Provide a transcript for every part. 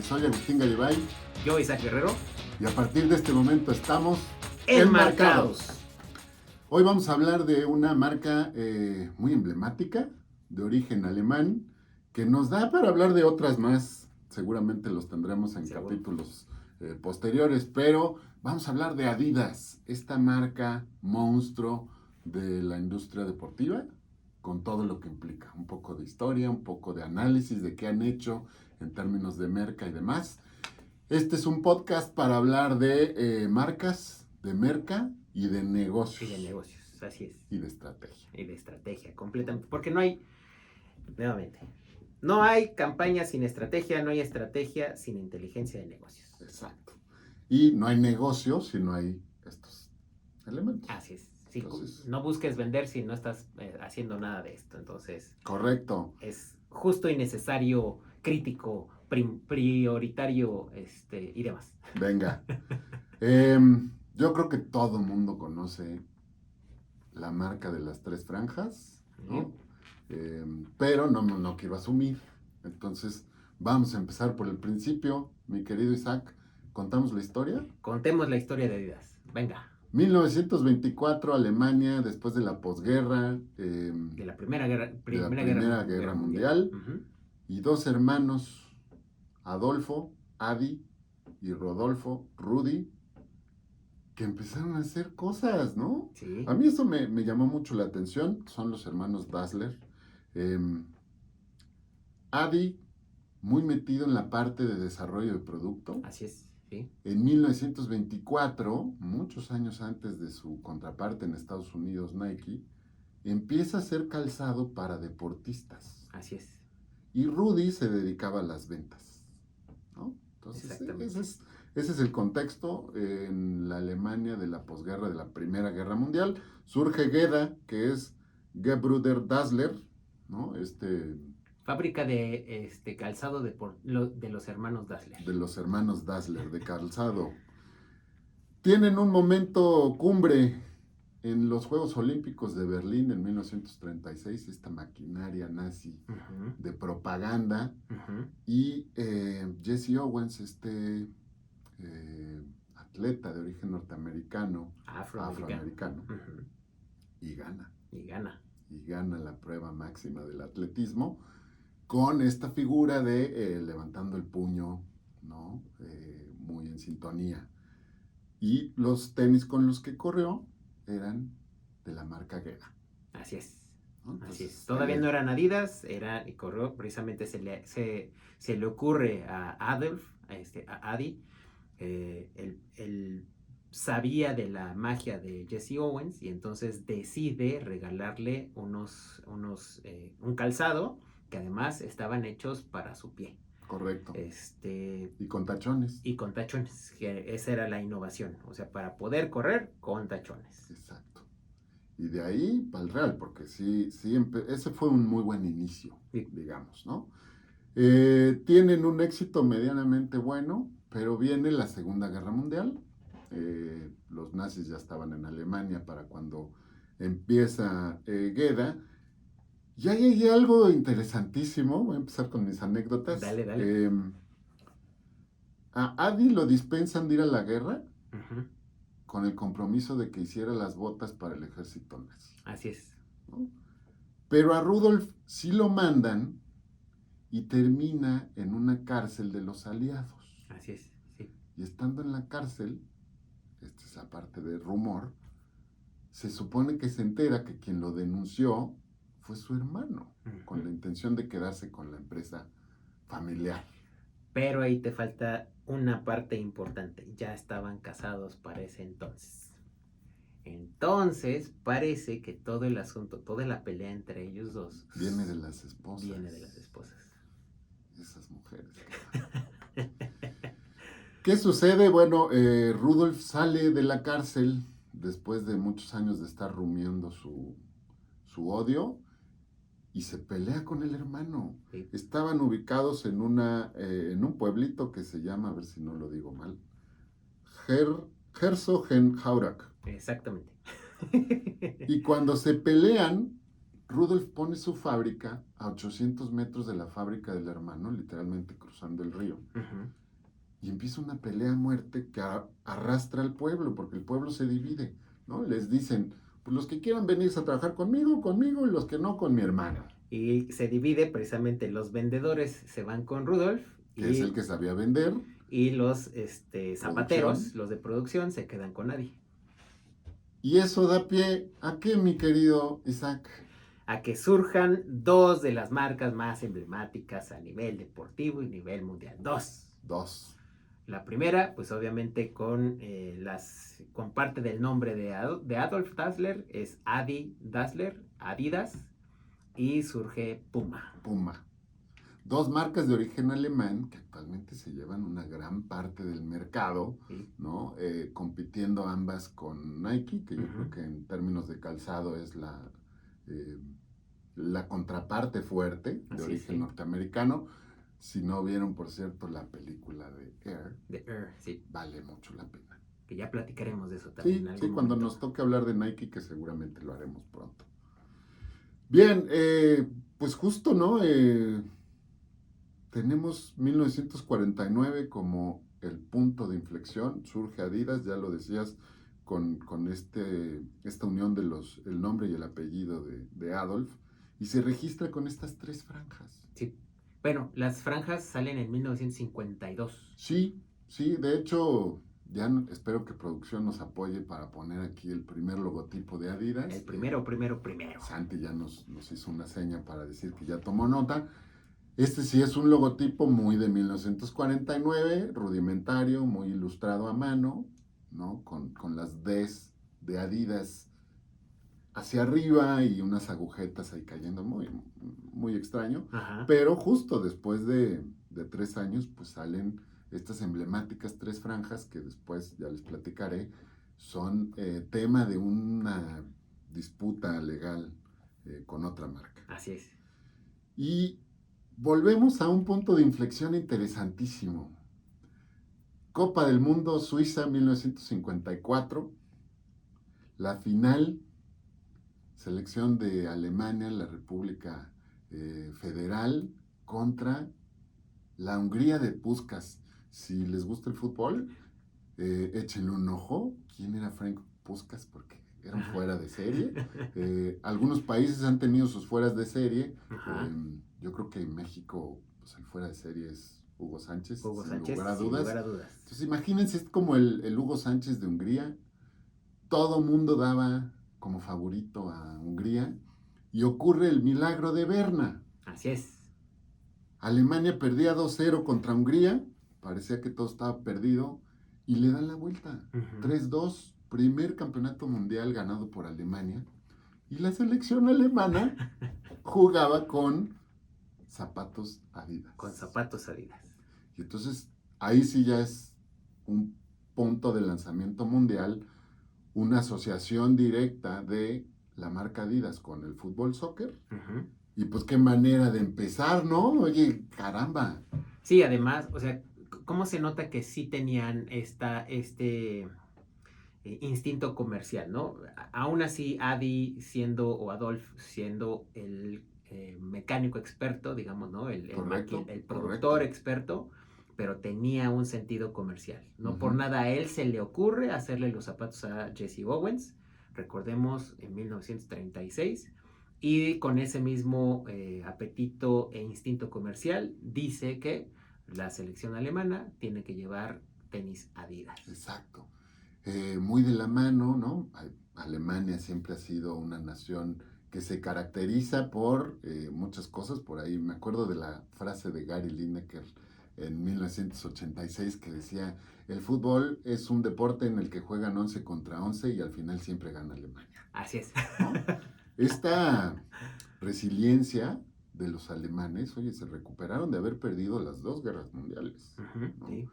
Soy Agustín Garibay. Yo, Isaac Guerrero. Y a partir de este momento estamos enmarcados. Hoy vamos a hablar de una marca muy emblemática, de origen alemán, que nos da para hablar de otras más. Seguramente los tendremos en capítulos posteriores, pero vamos a hablar de Adidas, esta marca monstruo de la industria deportiva, con todo lo que implica. Un poco de historia, un poco de análisis de qué han hecho en términos de merca y demás. Este es un podcast para hablar de marcas, de merca y de negocios. Y de negocios, así es. Y de estrategia. Y de estrategia, completamente. Porque no hay, nuevamente, no hay campaña sin estrategia, no hay estrategia sin inteligencia de negocios. Exacto. Y no hay negocio si no hay estos elementos. Así es. Sí, entonces, no busques vender si no estás haciendo nada de esto. Entonces, correcto. Es justo y necesario, crítico, prioritario y demás. Venga. Yo creo que todo mundo conoce la marca de las tres franjas, ¿no? Pero no quiero asumir. Entonces, vamos a empezar por el principio. Mi querido Isaac, ¿contamos la historia? Contemos la historia de Adidas. Venga. 1924, Alemania, después de la posguerra. De la Primera Guerra Mundial. Uh-huh. Y dos hermanos, Adolfo, Adi, y Rodolfo, Rudy, que empezaron a hacer cosas, ¿no? Sí. A mí eso me llamó mucho la atención. Son los hermanos Dassler. Adi, muy metido en la parte de desarrollo de producto. Así es, sí. En 1924, muchos años antes de su contraparte en Estados Unidos, Nike, empieza a hacer calzado para deportistas. Así es. Y Rudy se dedicaba a las ventas, ¿no? Entonces, ese es el contexto. En la Alemania de la posguerra, de la Primera Guerra Mundial, surge Geda, que es Gebrüder Dassler, ¿no? Fábrica de calzado de los hermanos Dassler. De los hermanos Dassler, de calzado. Tienen un momento cumbre en los Juegos Olímpicos de Berlín en 1936, esta maquinaria nazi uh-huh. de propaganda. Uh-huh. Y Jesse Owens, atleta de origen norteamericano, afroamericano, uh-huh. y gana. Y gana la prueba máxima del atletismo con esta figura de levantando el puño, ¿no? Muy en sintonía. Y los tenis con los que corrió eran de la marca Geda. Así es. ¿No? Entonces, así es. Todavía no eran Adidas, y corrió, precisamente se le ocurre a Adolf, a Adi, él sabía de la magia de Jesse Owens y entonces decide regalarle un calzado que además estaban hechos para su pie. Correcto. Y con tachones. Que esa era la innovación, o sea, para poder correr con tachones. Exacto. Y de ahí para el Real, porque sí ese fue un muy buen inicio, sí. Digamos, ¿no? Tienen un éxito medianamente bueno, pero viene la Segunda Guerra Mundial. Los nazis ya estaban en Alemania para cuando empieza Geda. Y ahí hay algo interesantísimo. Voy a empezar con mis anécdotas. Dale. A Adi lo dispensan de ir a la guerra uh-huh. con el compromiso de que hiciera las botas para el ejército nazi. Así es. ¿No? Pero a Rudolf sí lo mandan y termina en una cárcel de los aliados. Así es, sí. Y estando en la cárcel, esta es la parte de rumor, se supone que se entera que quien lo denunció fue su hermano, uh-huh. con la intención de quedarse con la empresa familiar. Pero ahí te falta una parte importante. Ya estaban casados para ese entonces. Entonces, parece que todo el asunto, toda la pelea entre ellos dos... Viene de las esposas. Esas mujeres. ¿Qué sucede? Bueno, Rudolf sale de la cárcel después de muchos años de estar rumiando su odio y se pelea con el hermano. Sí. Estaban ubicados en un pueblito que se llama, a ver si no lo digo mal, Herzogenhaurach. Exactamente. Y cuando se pelean, Rudolf pone su fábrica a 800 metros de la fábrica del hermano, literalmente cruzando el río. Ujú. Y empieza una pelea a muerte que arrastra al pueblo, porque el pueblo se divide, ¿no? Les dicen, pues los que quieran venirse a trabajar conmigo, conmigo, y los que no, con mi hermano. Y se divide precisamente, los vendedores se van con Rudolf Que es el que sabía vender. y los zapateros, Producción. los de producción, se quedan con Adi. Y eso da pie a qué, mi querido Isaac. A que surjan dos de las marcas más emblemáticas a nivel deportivo y nivel mundial. Dos. La primera, pues obviamente con parte del nombre de Adolf Dassler, es Adi Dassler, Adidas, y surge Puma. Puma. Dos marcas de origen alemán que actualmente se llevan una gran parte del mercado, Sí. ¿no? Compitiendo ambas con Nike, que yo Ujú. creo que en términos de calzado es la contraparte fuerte de Así origen sí. norteamericano. Si no vieron, por cierto, la película de Air, De Air, sí. vale mucho la pena. Que ya platicaremos de eso también Sí, en algún cuando momento. nos toque hablar de Nike, que seguramente lo haremos pronto. Bien, pues justo, ¿no? Tenemos 1949 como el punto de inflexión, surge Adidas, ya lo decías, con esta unión de el nombre y el apellido de Adolf, y se registra con estas 3 franjas. Sí. Bueno, las franjas salen en 1952. Sí, de hecho, ya espero que producción nos apoye para poner aquí el primer logotipo de Adidas. El primero. Santi ya nos hizo una seña para decir que ya tomó nota. Este sí es un logotipo muy de 1949, rudimentario, muy ilustrado a mano, ¿no? Con las Ds de Adidas hacia arriba y unas agujetas ahí cayendo, muy, muy extraño. Ajá. Pero justo después de 3 años, pues salen estas emblemáticas 3 franjas que después ya les platicaré, son tema de una disputa legal con otra marca. Así es. Y volvemos a un punto de inflexión interesantísimo. Copa del Mundo Suiza 1954, la final, selección de Alemania, la República Federal, contra la Hungría de Puskás. Si les gusta el fútbol, échenle un ojo. ¿Quién era Frank Puskás? Porque era un fuera de serie. Algunos países han tenido sus fueras de serie. Yo creo que en México, pues el fuera de serie es Hugo Sánchez, Hugo sin Sánchez, lugar a sin dudas. lugar a dudas. Entonces imagínense, es como el Hugo Sánchez de Hungría. Todo mundo daba como favorito a Hungría y ocurre el milagro de Berna. Así es. Alemania perdía 2-0 contra Hungría, parecía que todo estaba perdido y le dan la vuelta. 3-2, primer campeonato mundial ganado por Alemania, y la selección alemana jugaba con zapatos Adidas. Con zapatos Adidas. Y entonces ahí sí ya es un punto de lanzamiento mundial, una asociación directa de la marca Adidas con el fútbol soccer. Y pues qué manera de empezar, ¿no? Oye, caramba. Sí, además, o sea, ¿cómo se nota que sí tenían instinto comercial, ¿no? Aún así, Adolf siendo el mecánico experto, digamos, ¿no? El productor experto, pero tenía un sentido comercial. No por nada a él se le ocurre hacerle los zapatos a Jesse Owens, recordemos, en 1936, y con ese mismo apetito e instinto comercial, dice que la selección alemana tiene que llevar tenis Adidas. Exacto. Muy de la mano, ¿no? Alemania siempre ha sido una nación que se caracteriza por muchas cosas. Por ahí me acuerdo de la frase de Gary Lineker en 1986 que decía: el fútbol es un deporte en el que juegan 11 contra 11 y al final siempre gana Alemania. Así es. ¿No? Esta resiliencia de los alemanes, oye, se recuperaron de haber perdido las 2 guerras mundiales, ¿no? Sí.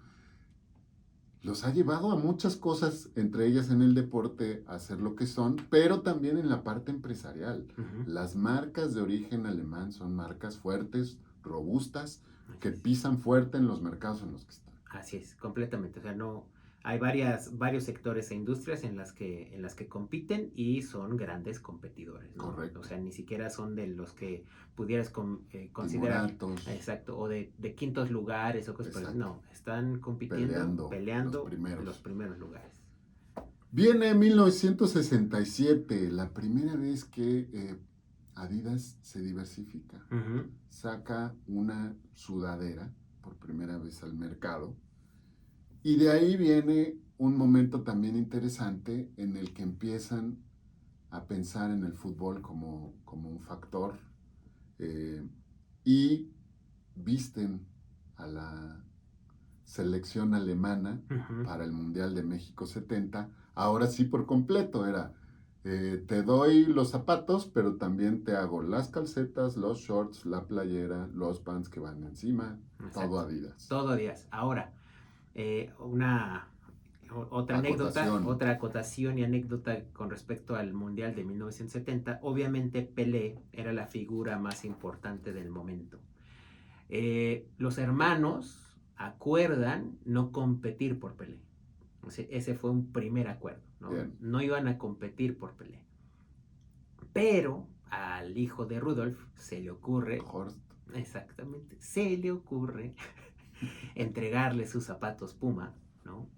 Los ha llevado a muchas cosas, entre ellas en el deporte, a ser lo que son, pero también en la parte empresarial. Las marcas de origen alemán son marcas fuertes, robustas, que pisan fuerte en los mercados en los que están. Así es, completamente. O sea, no, hay varios sectores e industrias en las que compiten y son grandes competidores, ¿no? Correcto. O sea, ni siquiera son de los que pudieras considerar. Timoratos. Exacto, o de quintos lugares o cosas por eso. No, están compitiendo, peleando los primeros lugares. Viene 1967, la primera vez que Adidas se diversifica. Uh-huh. Saca una sudadera por primera vez al mercado. Y de ahí viene un momento también interesante en el que empiezan a pensar en el fútbol como un factor y visten a la selección alemana Uh-huh. para el Mundial de México 70. Ahora sí por completo era, te doy los zapatos, pero también te hago las calcetas, los shorts, la playera, los pants que van encima, Exacto. todo Adidas. Todo Adidas. Ahora, otra anécdota, otra acotación y anécdota con respecto al Mundial de 1970. Obviamente Pelé era la figura más importante del momento. Los hermanos acuerdan no competir por Pelé. Ese fue un primer acuerdo, ¿no? No iban a competir por Pelé. Pero al hijo de Rudolf se le ocurre, Horst. Exactamente, se le ocurre entregarle sus zapatos Puma, ¿no?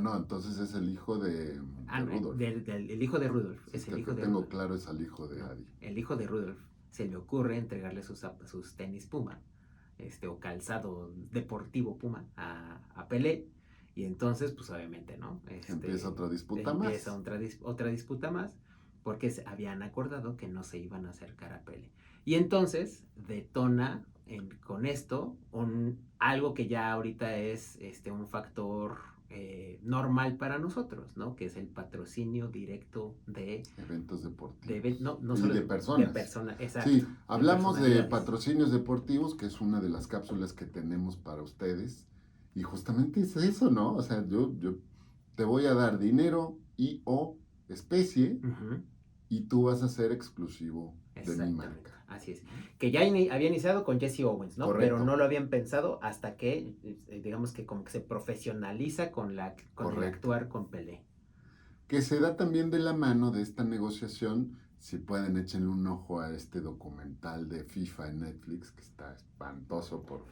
No, entonces es el hijo de Rudolf. El hijo de Rudolf. Sí, es el hijo de tengo Rudolf. claro, es al hijo de Adi. El hijo de Rudolf se le ocurre entregarle sus tenis Puma, o calzado deportivo Puma a Pelé. Y entonces, pues obviamente, ¿no? Empieza otra disputa más. Empieza otra disputa más, porque habían acordado que no se iban a acercar a Pelé. Y entonces detona con esto algo que ya ahorita es un factor normal para nosotros, ¿no? Que es el patrocinio directo de eventos deportivos. No solo de personas. De personas, exacto. Sí, hablamos de patrocinios deportivos, que es una de las cápsulas que tenemos para ustedes. Y justamente es eso, ¿no? O sea, yo te voy a dar dinero y o especie, uh-huh, y tú vas a ser exclusivo de mi marca. Así es. Que ya había iniciado con Jesse Owens, ¿no? Correcto. Pero no lo habían pensado hasta que, digamos que como que se profesionaliza con el actuar con Pelé. Que se da también de la mano de esta negociación. Si pueden, échenle un ojo a este documental de FIFA en Netflix, que está espantoso por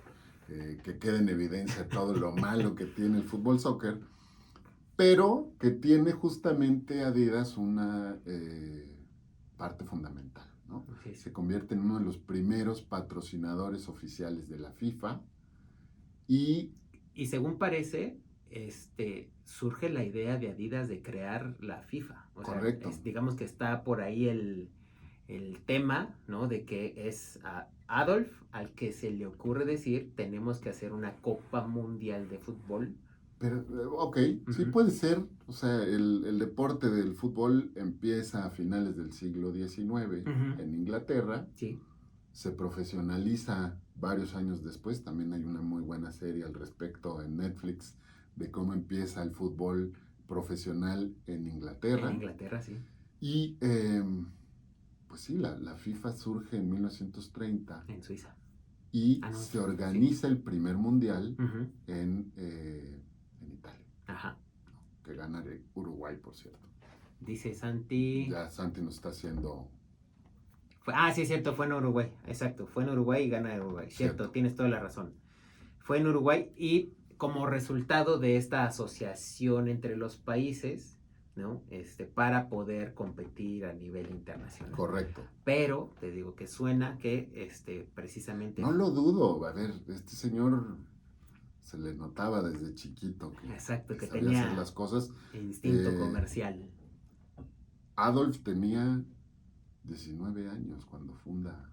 que quede en evidencia todo lo malo que tiene el fútbol soccer, pero que tiene justamente Adidas una parte fundamental, ¿no? Sí. Se convierte en uno de los primeros patrocinadores oficiales de la FIFA y según parece, surge la idea de Adidas de crear la FIFA. O correcto. Sea, digamos que está por ahí el tema, ¿no? De que es a Adolf al que se le ocurre decir, tenemos que hacer una Copa Mundial de Fútbol. Pero, ok, uh-huh, sí puede ser. O sea, el deporte del fútbol empieza a finales del siglo XIX uh-huh, en Inglaterra. Sí. Se profesionaliza varios años después. También hay una muy buena serie al respecto en Netflix de cómo empieza el fútbol profesional en Inglaterra. En Inglaterra, sí. Y, pues sí, la FIFA surge en 1930. En Suiza. Y se organiza el primer mundial uh-huh, en Italia. Ajá. Que gana Uruguay, por cierto. Dice Santi. Ya Santi nos está haciendo. Sí, es cierto, fue en Uruguay. Exacto, fue en Uruguay y gana Uruguay. Cierto, tienes toda la razón. Fue en Uruguay y como resultado de esta asociación entre los países, ¿no? Para poder competir a nivel internacional. Correcto. Pero te digo que suena que precisamente. No lo dudo. A ver, este señor se le notaba desde chiquito que, exacto, que sabía tenía hacer las cosas. Instinto comercial. Adolf tenía 19 años cuando funda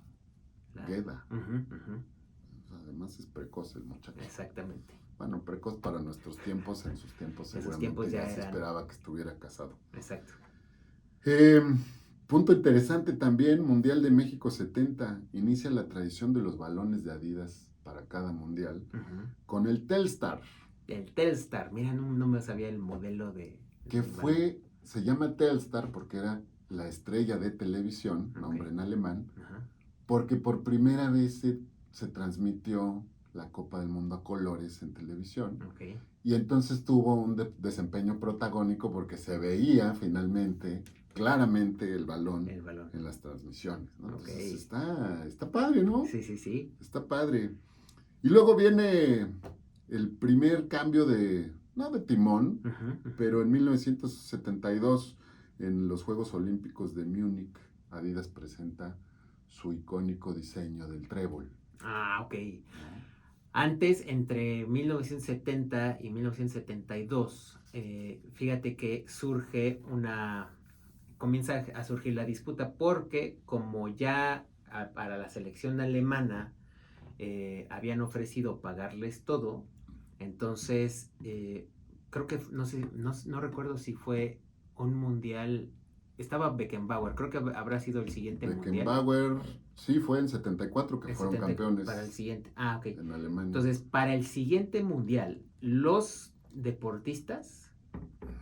Geda. Uh-huh, uh-huh. Además es precoz el muchacho. Exactamente. Bueno, precoz para nuestros tiempos, en sus tiempos seguramente ya se esperaba que estuviera casado. Exacto. Punto interesante también, Mundial de México 70, inicia la tradición de los balones de Adidas para cada mundial, uh-huh, con el Telstar. El Telstar, mira, no me sabía el modelo de... Que se llama Telstar porque era la estrella de televisión, okay, nombre en alemán, uh-huh, porque por primera vez se transmitió la Copa del Mundo a colores en televisión. Ok. Y entonces tuvo un desempeño protagónico porque se veía finalmente, claramente, el balón El balón. en las transmisiones, ¿no? Ok. Entonces está padre, ¿no? Sí, sí, sí. Está padre. Y luego viene el primer cambio no de timón, Ujú, ujú. pero en 1972, en los Juegos Olímpicos de Múnich, Adidas presenta su icónico diseño del trébol, Ah, ok. ¿no? Antes, entre 1970 y 1972, fíjate que comienza a surgir la disputa porque como ya para la selección alemana habían ofrecido pagarles todo, entonces creo que, no sé, no recuerdo si fue un mundial, estaba Beckenbauer, creo que habrá sido el siguiente mundial. Beckenbauer, sí, fue en 74 que El fueron 70 para el campeones siguiente. Ah, ok. en Alemania. Entonces, para el siguiente mundial, los deportistas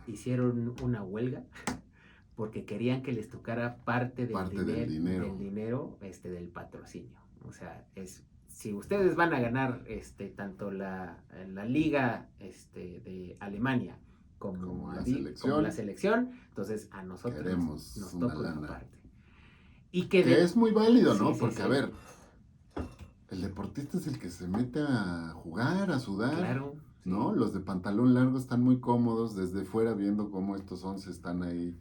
hicieron una huelga porque querían que les tocara parte Parte del dinero. del dinero del patrocinio. O sea, si ustedes van a ganar tanto la liga de Alemania Como la como la selección, selección, entonces a nosotros queremos nos una toca una lana. parte. Y Que es muy válido, sí, ¿no? sí, Porque, a sí, ver, el deportista es el que se mete a jugar, a sudar, claro, sí. ¿no? Los de pantalón largo están muy cómodos desde fuera viendo cómo estos 11 están ahí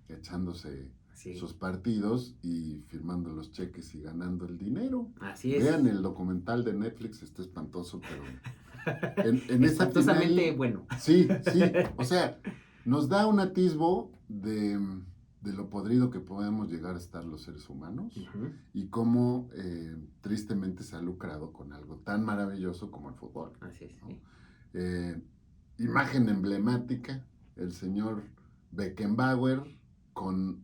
echándose Sí. sus partidos y firmando los cheques y ganando el dinero. Así es. Vean el documental de Netflix, está espantoso, pero en esa Espantosamente final, bueno. sí, o sea, nos da un atisbo de lo podrido que podemos llegar a estar los seres humanos Ujú. y cómo tristemente se ha lucrado con algo tan maravilloso como el fútbol. Así es, ¿no? sí. Imagen emblemática, el señor Beckenbauer con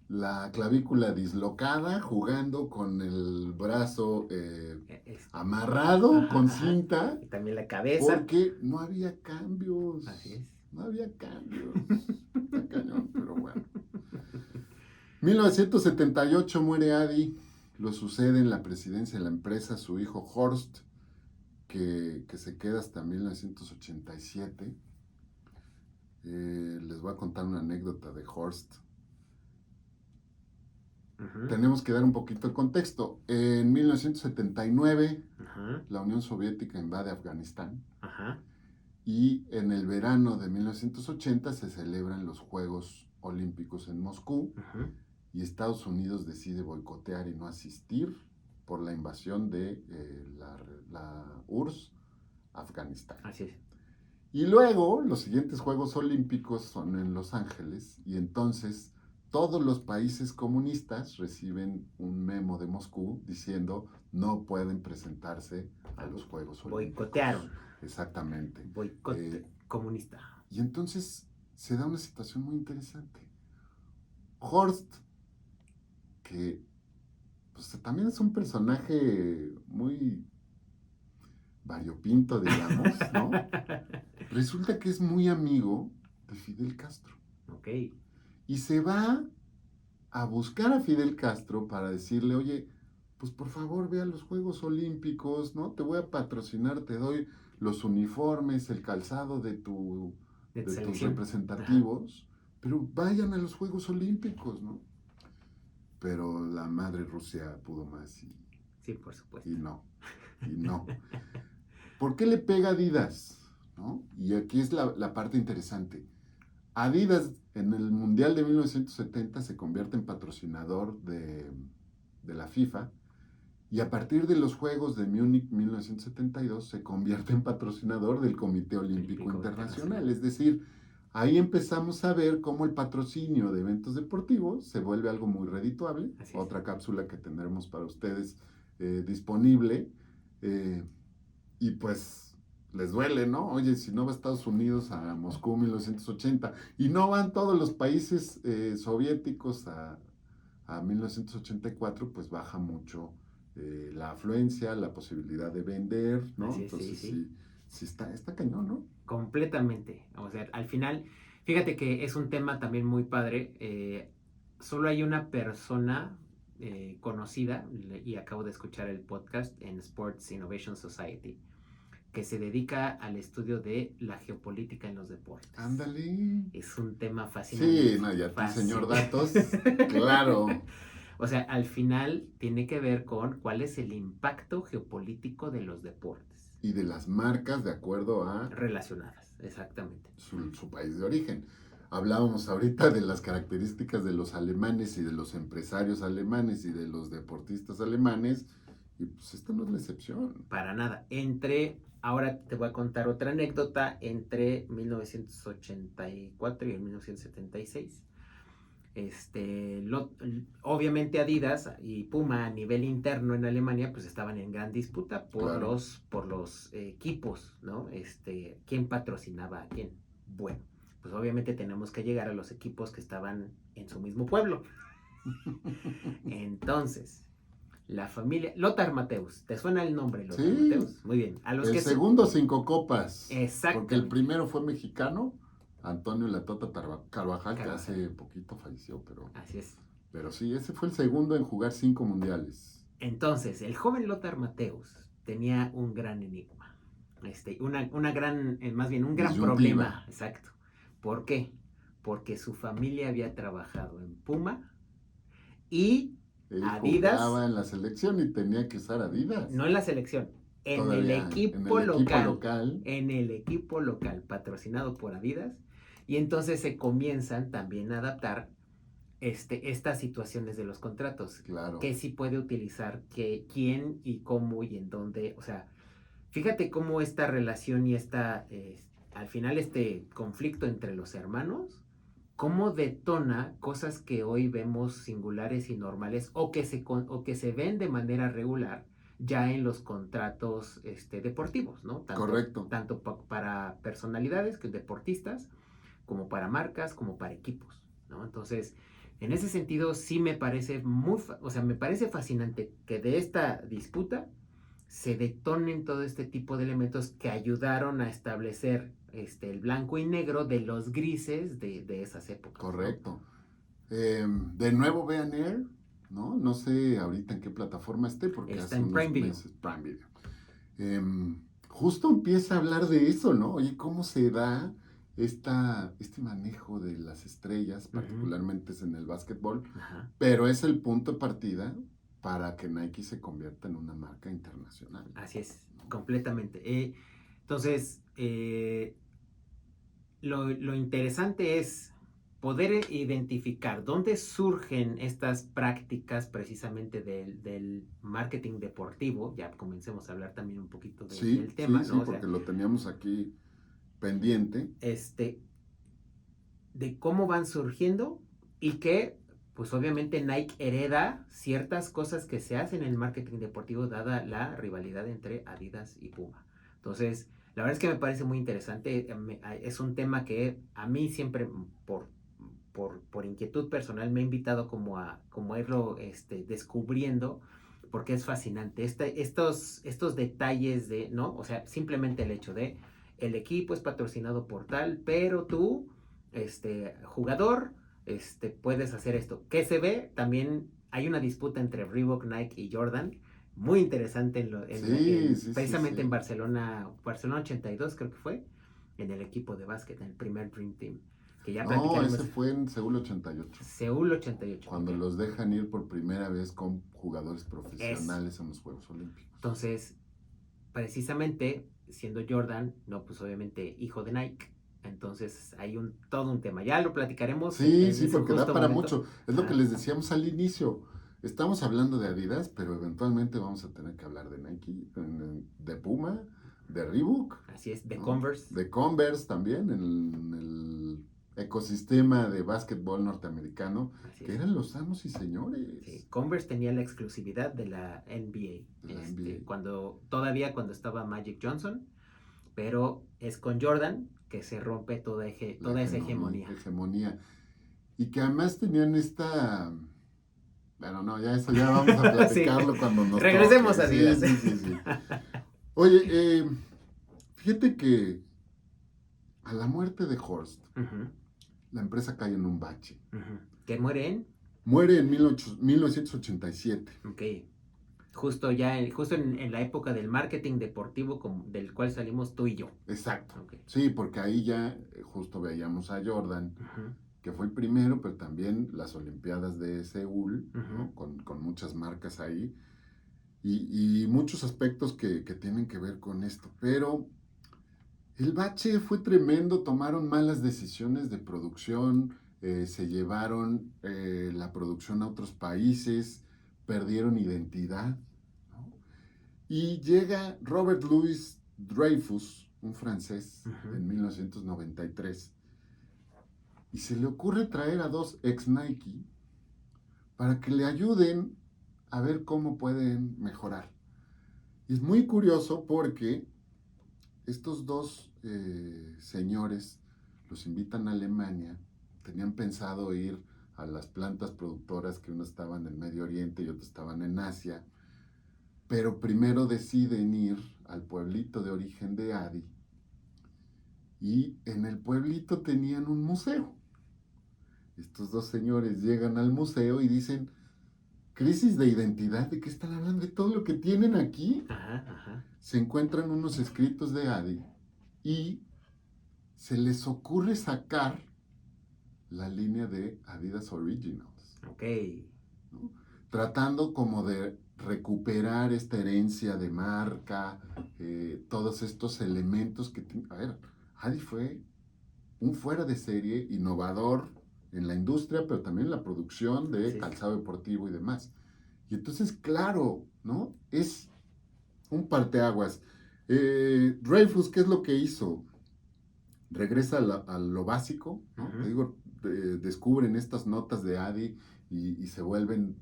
la clavícula dislocada, jugando con el brazo amarrado Ajá, con ajá. cinta, Y también la cabeza. porque no había cambios. Así es. No había cambios. Está cañón, pero bueno. 1978 muere Adi. Lo sucede en la presidencia de la empresa su hijo Horst, que se queda hasta 1987. Les voy a contar una anécdota de Horst. Ujú. Tenemos que dar un poquito de contexto. En 1979, Ajá, la Unión Soviética invade Afganistán ajá. y en el verano de 1980 se celebran los Juegos Olímpicos en Moscú Ujú. y Estados Unidos decide boicotear y no asistir por la invasión de la URSS a Afganistán. Así es. Y luego los siguientes Juegos Olímpicos son en Los Ángeles y entonces todos los países comunistas reciben un memo de Moscú diciendo no pueden presentarse a los Juegos Olímpicos. Boicotearon. Exactamente. Boicot comunista. Y entonces se da una situación muy interesante. Horst, que pues, también es un personaje muy variopinto, digamos, ¿no? Resulta que es muy amigo de Fidel Castro. Ok. Y se va a buscar a Fidel Castro para decirle, oye, pues por favor ve a los Juegos Olímpicos, ¿no? Te voy a patrocinar, te doy los uniformes, el calzado de tus representativos, pero vayan a los Juegos Olímpicos, ¿no? Pero la madre Rusia pudo más Sí, por supuesto. y no. ¿Por qué le pega a Adidas? ¿No? Y aquí es la parte interesante. Adidas en el Mundial de 1970 se convierte en patrocinador de la FIFA y a partir de los Juegos de Múnich 1972 se convierte en patrocinador del Comité Olímpico Internacional. Es decir, ahí empezamos a ver cómo el patrocinio de eventos deportivos se vuelve algo muy redituable. Otra cápsula que tendremos para ustedes disponible. Y pues les duele, ¿no? Oye, si no va Estados Unidos a Moscú 1980 y no van todos los países soviéticos a 1984, pues baja mucho la afluencia, la posibilidad de vender, ¿no? Así es, Entonces sí. Está cañón, ¿no? Completamente. O sea, al final, fíjate que es un tema también muy padre. Solo hay una persona conocida, y acabo de escuchar el podcast en Sports Innovation Society, que se dedica al estudio de la geopolítica en los deportes. Ándale. Es un tema fascinante. Sí, no, ya tú, señor Datos, claro. O sea, al final tiene que ver con cuál es el impacto geopolítico de los deportes. Y de las marcas de acuerdo a relacionadas, exactamente. Su país de origen. Hablábamos ahorita de las características de los alemanes y de los empresarios alemanes y de los deportistas alemanes, y pues esta no es la excepción. Para nada. Ahora te voy a contar otra anécdota, entre 1984 y el 1976. Obviamente Adidas y Puma a nivel interno en Alemania pues estaban en gran disputa por los equipos, ¿no? ¿Quién patrocinaba a quién? Bueno, pues obviamente tenemos que llegar a los equipos que estaban en su mismo pueblo. Entonces, la familia Lothar Matthäus, ¿te suena el nombre Lothar Matthäus? Muy bien. El segundo 5 copas. Exacto. Porque el primero fue mexicano, Antonio Latota Carvajal, que hace poquito falleció, pero... Así es. Pero sí, ese fue el segundo en jugar 5 mundiales. Entonces, el joven Lothar Matthäus tenía un gran enigma. Un gran problema. Exacto. ¿Por qué? Porque su familia había trabajado en Puma y Él Adidas. Jugaba en la selección y tenía que usar Adidas. No en la selección, en el equipo local. En el equipo local, patrocinado por Adidas. Y entonces se comienzan también a adaptar estas situaciones de los contratos. Claro. ¿Qué sí puede utilizar? ¿Quién y cómo y en dónde? O sea, fíjate cómo esta relación y al final este conflicto entre los hermanos, cómo detona cosas que hoy vemos singulares y normales o que se ven de manera regular ya en los contratos deportivos, ¿no? Correcto. Tanto para personalidades, que deportistas, como para marcas, como para equipos, ¿no? Entonces, en ese sentido sí me parece me parece fascinante que de esta disputa se detonen todo este tipo de elementos que ayudaron a establecer el blanco y negro de los grises de esas épocas. Correcto. ¿No? De nuevo vean Air, ¿no? No sé ahorita en qué plataforma esté, porque está hace en unos Prime Video. meses Prime Video. Justo empieza a hablar de eso, ¿no? Oye, ¿cómo se da este manejo de las estrellas, particularmente en el básquetbol? Ajá. Pero es el punto de partida para que Nike se convierta en una marca internacional. Así es, completamente. Entonces, lo interesante es poder identificar dónde surgen estas prácticas precisamente del marketing deportivo. Ya comencemos a hablar también un poquito del tema, sí, ¿no? Porque lo teníamos aquí pendiente. De cómo van surgiendo y que pues obviamente Nike hereda ciertas cosas que se hacen en el marketing deportivo dada la rivalidad entre Adidas y Puma. Entonces, la verdad es que me parece muy interesante. Es un tema que a mí siempre, por inquietud personal, me ha invitado como a irlo descubriendo, porque es fascinante. Estos detalles de, ¿no? O sea, simplemente el hecho de el equipo es patrocinado por tal, pero tú, jugador, puedes hacer esto. ¿Qué se ve? También hay una disputa entre Reebok, Nike y Jordan, muy interesante precisamente en Barcelona 82 creo que fue, en el equipo de básquet, en el primer Dream Team. Que ya ese fue en Seúl 88. Seúl 88. Cuando los dejan ir por primera vez con jugadores profesionales en los Juegos Olímpicos. Entonces, precisamente, siendo Jordan, no, pues obviamente hijo de Nike, entonces hay todo un tema. Ya lo platicaremos. Sí, porque da para mucho. Es lo que les decíamos al inicio. Estamos hablando de Adidas, pero eventualmente vamos a tener que hablar de Nike, de Puma, de Reebok. Así es, de Converse. De Converse también, en el ecosistema de básquetbol norteamericano, que eran los amos y señores. Sí, Converse tenía la exclusividad de la NBA, cuando estaba Magic Johnson, pero es con Jordan que se rompe toda esa hegemonía. Y que además tenían esta... Bueno, no, ya vamos a platicarlo cuando nos regresemos a Adidas. Sí. Oye, fíjate que a la muerte de Horst, la empresa cae en un bache. ¿Que muere en? Muere en 1987. Ok. Justo en la época del marketing deportivo del cual salimos tú y yo. Exacto. Ok. Sí, porque ahí ya justo veíamos a Jordan, Ujú, que fue el primero, pero también las Olimpiadas de Seúl, ujú. ¿no? Con muchas marcas ahí y muchos aspectos que tienen que ver con esto. Pero el bache fue tremendo, tomaron malas decisiones de producción, se llevaron la producción a otros países, perdieron identidad, ¿no? Y llega Robert Louis Dreyfus, un francés, Ujú. en 1993, y se le ocurre traer a dos ex Nike para que le ayuden a ver cómo pueden mejorar. Y es muy curioso porque estos dos señores los invitan a Alemania, tenían pensado ir a las plantas productoras que unas estaban en Medio Oriente y otras estaban en Asia, pero primero deciden ir al pueblito de origen de Adi y en el pueblito tenían un museo. Estos dos señores llegan al museo y dicen, crisis de identidad, ¿de qué están hablando? ¿De todo lo que tienen aquí? Ajá, ajá. Se encuentran unos escritos de Adi y se les ocurre sacar la línea de Adidas Originals, Ok. ¿no? Tratando como de recuperar esta herencia de marca, todos estos elementos que... A ver, Adi fue un fuera de serie, innovador en la industria, pero también en la producción de Sí, sí. calzado deportivo y demás. Y entonces, claro, ¿no? Es un parteaguas. Dreyfus, ¿qué es lo que hizo? Regresa a lo básico, ¿no? Te Ujú. digo, descubren estas notas de Adi y se vuelven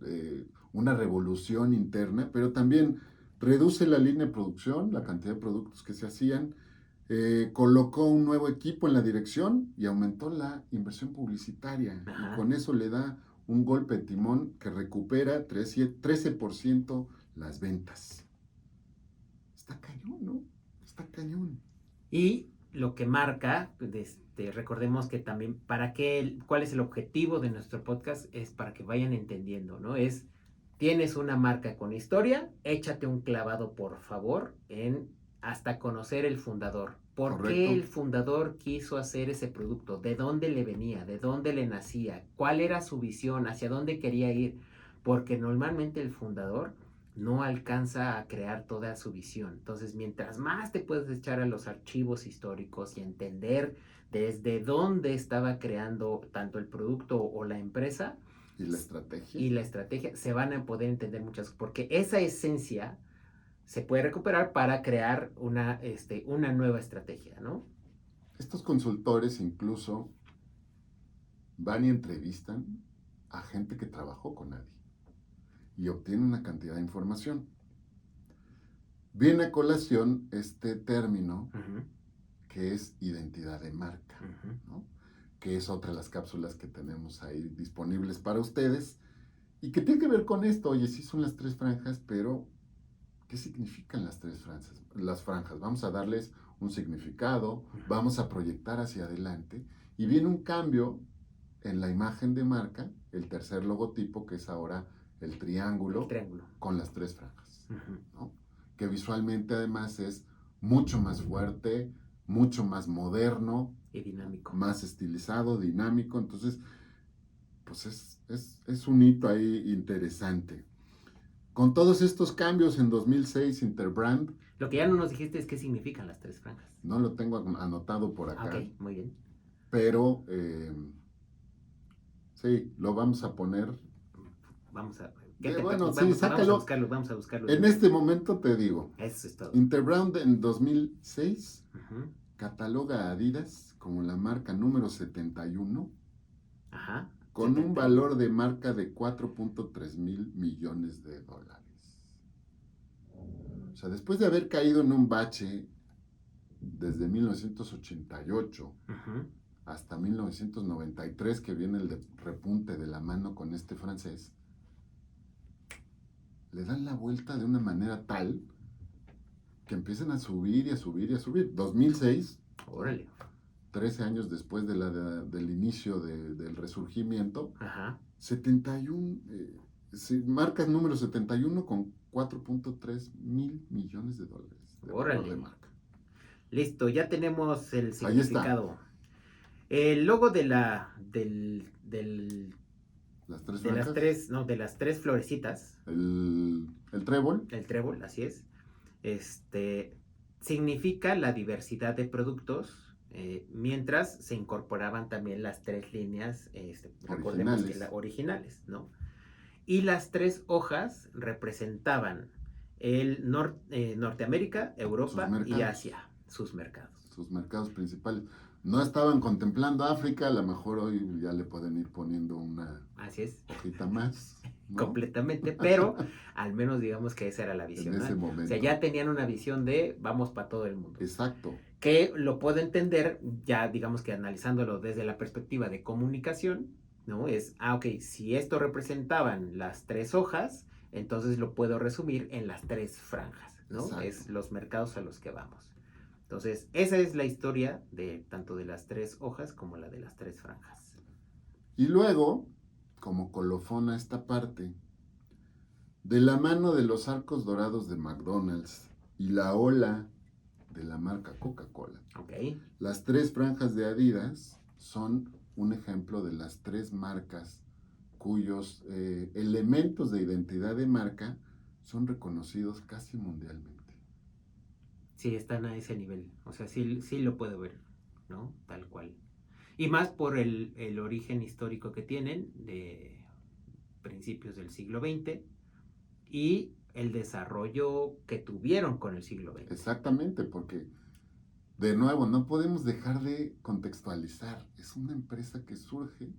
una revolución interna, pero también reduce la línea de producción, la cantidad de productos que se hacían, colocó un nuevo equipo en la dirección y aumentó la inversión publicitaria y Ajá. con eso le da un golpe de timón que recupera 13% las ventas. Está cañón, ¿no? Está cañón. Y lo que marca, recordemos que también, ¿cuál es el objetivo de nuestro podcast? Es para que vayan entendiendo, ¿no? Tienes una marca con historia, échate un clavado, por favor, hasta conocer el fundador. ¿Por qué ¿Correcto? el fundador quiso hacer ese producto? ¿De dónde le venía? ¿De dónde le nacía? ¿Cuál era su visión? ¿Hacia dónde quería ir? Porque normalmente el fundador no alcanza a crear toda su visión. Entonces, mientras más te puedes echar a los archivos históricos y entender desde dónde estaba creando tanto el producto o la empresa ¿Y la estrategia? y la estrategia, se van a poder entender muchas, porque esa esencia se puede recuperar para crear una nueva estrategia, ¿no? Estos consultores incluso van y entrevistan a gente que trabajó con nadie y obtienen una cantidad de información. Viene a colación este término Uh-huh. que es identidad de marca, Uh-huh. ¿no? Que es otra de las cápsulas que tenemos ahí disponibles para ustedes y que tiene que ver con esto. Oye, sí son las tres franjas, pero ¿qué significan las tres franjas? Las franjas, vamos a darles un significado, Uh-huh. vamos a proyectar hacia adelante y viene un cambio en la imagen de marca, el tercer logotipo que es ahora el triángulo, con las tres franjas, Uh-huh. ¿no? Que visualmente además es mucho más fuerte, mucho más moderno y dinámico, más estilizado, dinámico, entonces pues es un hito ahí interesante. Con todos estos cambios en 2006, Interbrand, lo que ya no nos dijiste es qué significan las tres franjas. no lo tengo anotado por acá, Ok, muy bien. pero sí, lo vamos a poner. Vamos a. Bueno, sí, sácalo. Vamos a buscarlo. En este momento te digo, Eso es todo. Interbrand en 2006 Uh-huh. cataloga a Adidas como la marca número 71 Ajá. con 71. un valor de marca de 4.3 mil millones de dólares. O sea, después de haber caído en un bache desde 1988 Uh-huh. hasta 1993, que viene el repunte de la mano con este francés, le dan la vuelta de una manera tal que empiezan a subir y a subir y a subir. 2006, Órale. 13 años después del inicio del resurgimiento, Ajá. 71, marcas número 71 con 4.3 mil millones de dólares de valor Órale. de marca. Listo, ya tenemos el Ahí está. significado. El logo de las tres florecitas. El trébol. El trébol, así es. Significa la diversidad de productos, mientras se incorporaban también las tres líneas, recordemos que originales, ¿no? Y las tres hojas representaban Norteamérica, Europa y Asia, sus mercados. Sus mercados principales. No estaban contemplando África, a lo mejor hoy ya le pueden ir poniendo una Así es. hojita más, ¿no? Completamente, pero al menos digamos que esa era la visión. En ese momento. O sea, ya tenían una visión de vamos para todo el mundo. Exacto. Que lo puedo entender ya digamos que analizándolo desde la perspectiva de comunicación, ¿no? Ok, si esto representaban las tres hojas, entonces lo puedo resumir en las tres franjas, ¿no? Exacto. Es los mercados a los que vamos. Entonces, esa es la historia de tanto de las tres hojas como la de las tres franjas. Y luego, como colofón a esta parte, de la mano de los arcos dorados de McDonald's y la ola de la marca Coca-Cola, Okay. Las tres franjas de Adidas son un ejemplo de las tres marcas cuyos elementos de identidad de marca son reconocidos casi mundialmente. Sí, están a ese nivel. O sea, sí lo puedo ver, ¿no? Tal cual. Y más por el origen histórico que tienen de principios del siglo XX y el desarrollo que tuvieron con el siglo XX. Exactamente, porque de nuevo no podemos dejar de contextualizar. Es una empresa que surge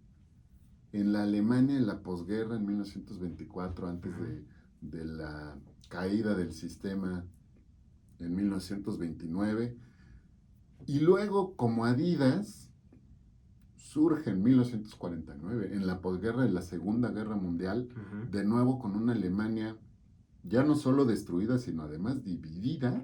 en la Alemania en la posguerra en 1924, antes de la caída del sistema en 1929, y luego como Adidas surge en 1949, en la posguerra de la Segunda Guerra Mundial, de nuevo con una Alemania ya no solo destruida, sino además dividida,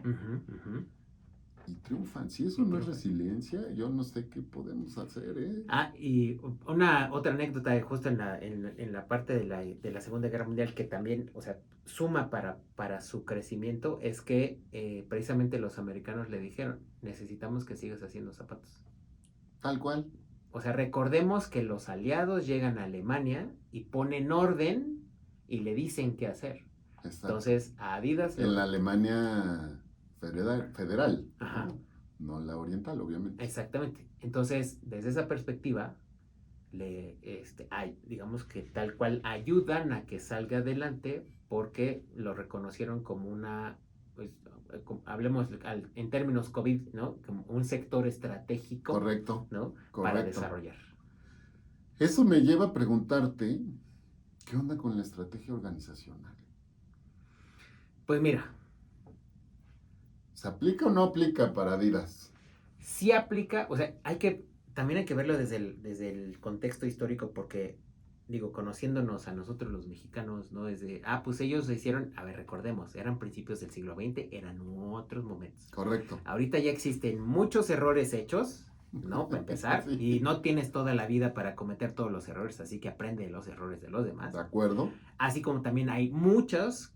y triunfan. Si eso no es resiliencia, yo no sé qué podemos hacer, ¿eh? Y otra anécdota justo en la parte de la Segunda Guerra Mundial que también, o sea, suma para su crecimiento, es que precisamente los americanos le dijeron, necesitamos que sigas haciendo zapatos. Tal cual. O sea, recordemos que los aliados llegan a Alemania y ponen orden y le dicen qué hacer. Exacto. Entonces, a Adidas... En la Alemania federal. Ajá. No la oriental, obviamente. Exactamente. Entonces, desde esa perspectiva, digamos que tal cual ayudan a que salga adelante porque lo reconocieron como una, pues, hablemos en términos COVID, ¿no? Como un sector estratégico. Correcto. ¿No? Correcto. Para desarrollar. Eso me lleva a preguntarte, ¿qué onda con la estrategia organizacional? Pues mira. ¿Se aplica o no aplica para Adidas? Sí aplica, o sea, también hay que verlo desde el contexto histórico porque, digo, conociéndonos a nosotros los mexicanos, ¿no? Pues ellos hicieron, a ver, recordemos, eran principios del siglo XX, eran otros momentos. Correcto. Ahorita ya existen muchos errores hechos, ¿no? Para empezar, sí. Y no tienes toda la vida para cometer todos los errores, así que aprende de los errores de los demás. De acuerdo. Así como también hay muchas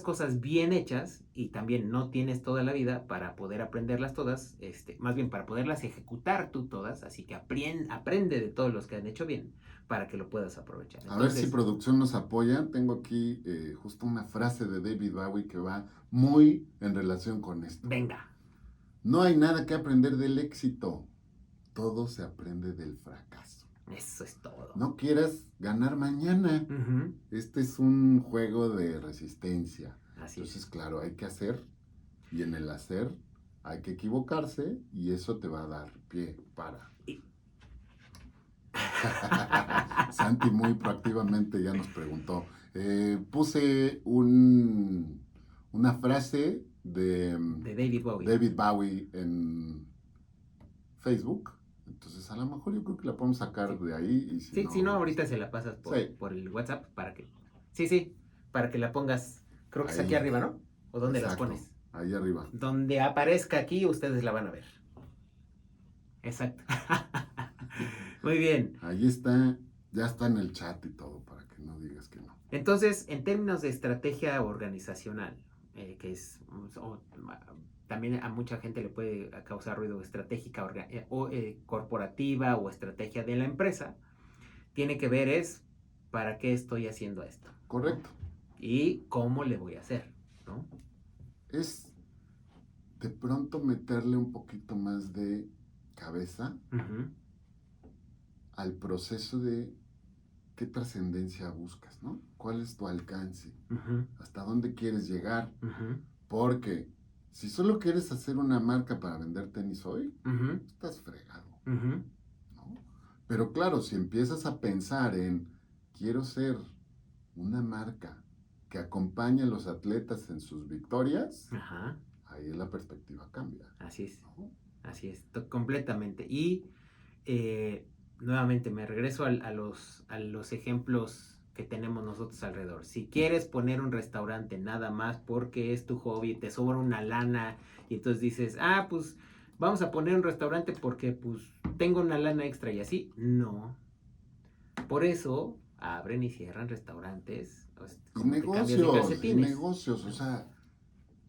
cosas bien hechas y también no tienes toda la vida para poder aprenderlas todas, más bien para poderlas ejecutar tú todas, así que aprende de todos los que han hecho bien para que lo puedas aprovechar. Entonces, a ver si producción nos apoya. Tengo aquí justo una frase de David Bowie que va muy en relación con esto. Venga. No hay nada que aprender del éxito, todo se aprende del fracaso. Eso es todo. No quieras ganar mañana. Este es un juego de resistencia. Así Entonces, es. claro, hay que hacer y en el hacer hay que equivocarse y eso te va a dar pie para. Santi muy proactivamente ya nos preguntó. Puse una frase de David Bowie en Facebook. Entonces, a lo mejor yo creo que la podemos sacar de ahí. Y si no, ahorita se la pasas por el WhatsApp para que... Sí, para que la pongas, creo que es aquí arriba, ¿no? ¿O dónde las pones? Ahí arriba. Donde aparezca aquí, ustedes la van a ver. Exacto. Muy bien. Ahí está, ya está en el chat y todo, para que no digas que no. Entonces, en términos de estrategia organizacional, que es, también a mucha gente le puede causar ruido estratégica o corporativa o estrategia de la empresa, tiene que ver es para qué estoy haciendo esto, ¿no? Correcto. Y cómo le voy a hacer, ¿no? Es de pronto meterle un poquito más de cabeza Uh-huh. al proceso de qué trascendencia buscas, ¿no? ¿Cuál es tu alcance? Uh-huh. ¿Hasta dónde quieres llegar? Uh-huh. Porque si solo quieres hacer una marca para vender tenis hoy, Uh-huh. estás fregado, Uh-huh. ¿no? Pero claro, si empiezas a pensar en quiero ser una marca que acompañe a los atletas en sus victorias, Ajá. ahí la perspectiva cambia, Así es, ¿no? así es, completamente. Y nuevamente me regreso a los ejemplos que tenemos nosotros alrededor. Si quieres poner un restaurante nada más porque es tu hobby, te sobra una lana y entonces dices, pues vamos a poner un restaurante porque pues tengo una lana extra y así, no. Por eso abren y cierran restaurantes como te cambias de Y calcetines. negocios, o sea,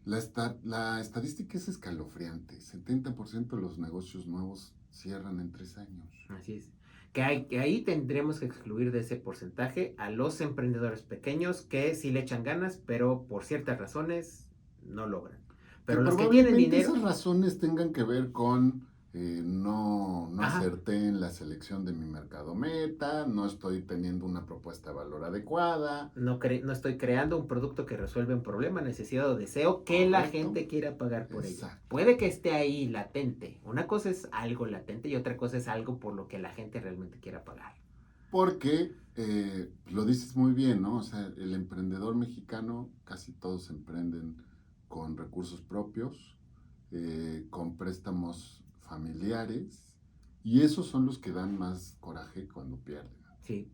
la estadística es escalofriante. 70% de los negocios nuevos cierran en 3 años. Así es. Que ahí tendremos que excluir de ese porcentaje a los emprendedores pequeños que sí le echan ganas, pero por ciertas razones no logran. Que Pero los que tienen probablemente dinero, esas razones tengan que ver con no ajá, acerté en la selección de mi mercado meta, no estoy teniendo una propuesta de valor adecuada. no estoy creando un producto que resuelve un problema, necesidad o deseo que la Correcto. gente quiera pagar por ello. Exacto. Puede que esté ahí latente. Una cosa es algo latente y otra cosa es algo por lo que la gente realmente quiera pagar. Porque lo dices muy bien, ¿no? O sea, el emprendedor mexicano, casi todos emprenden con recursos propios, con préstamos familiares, y esos son los que dan más coraje cuando pierden. Sí,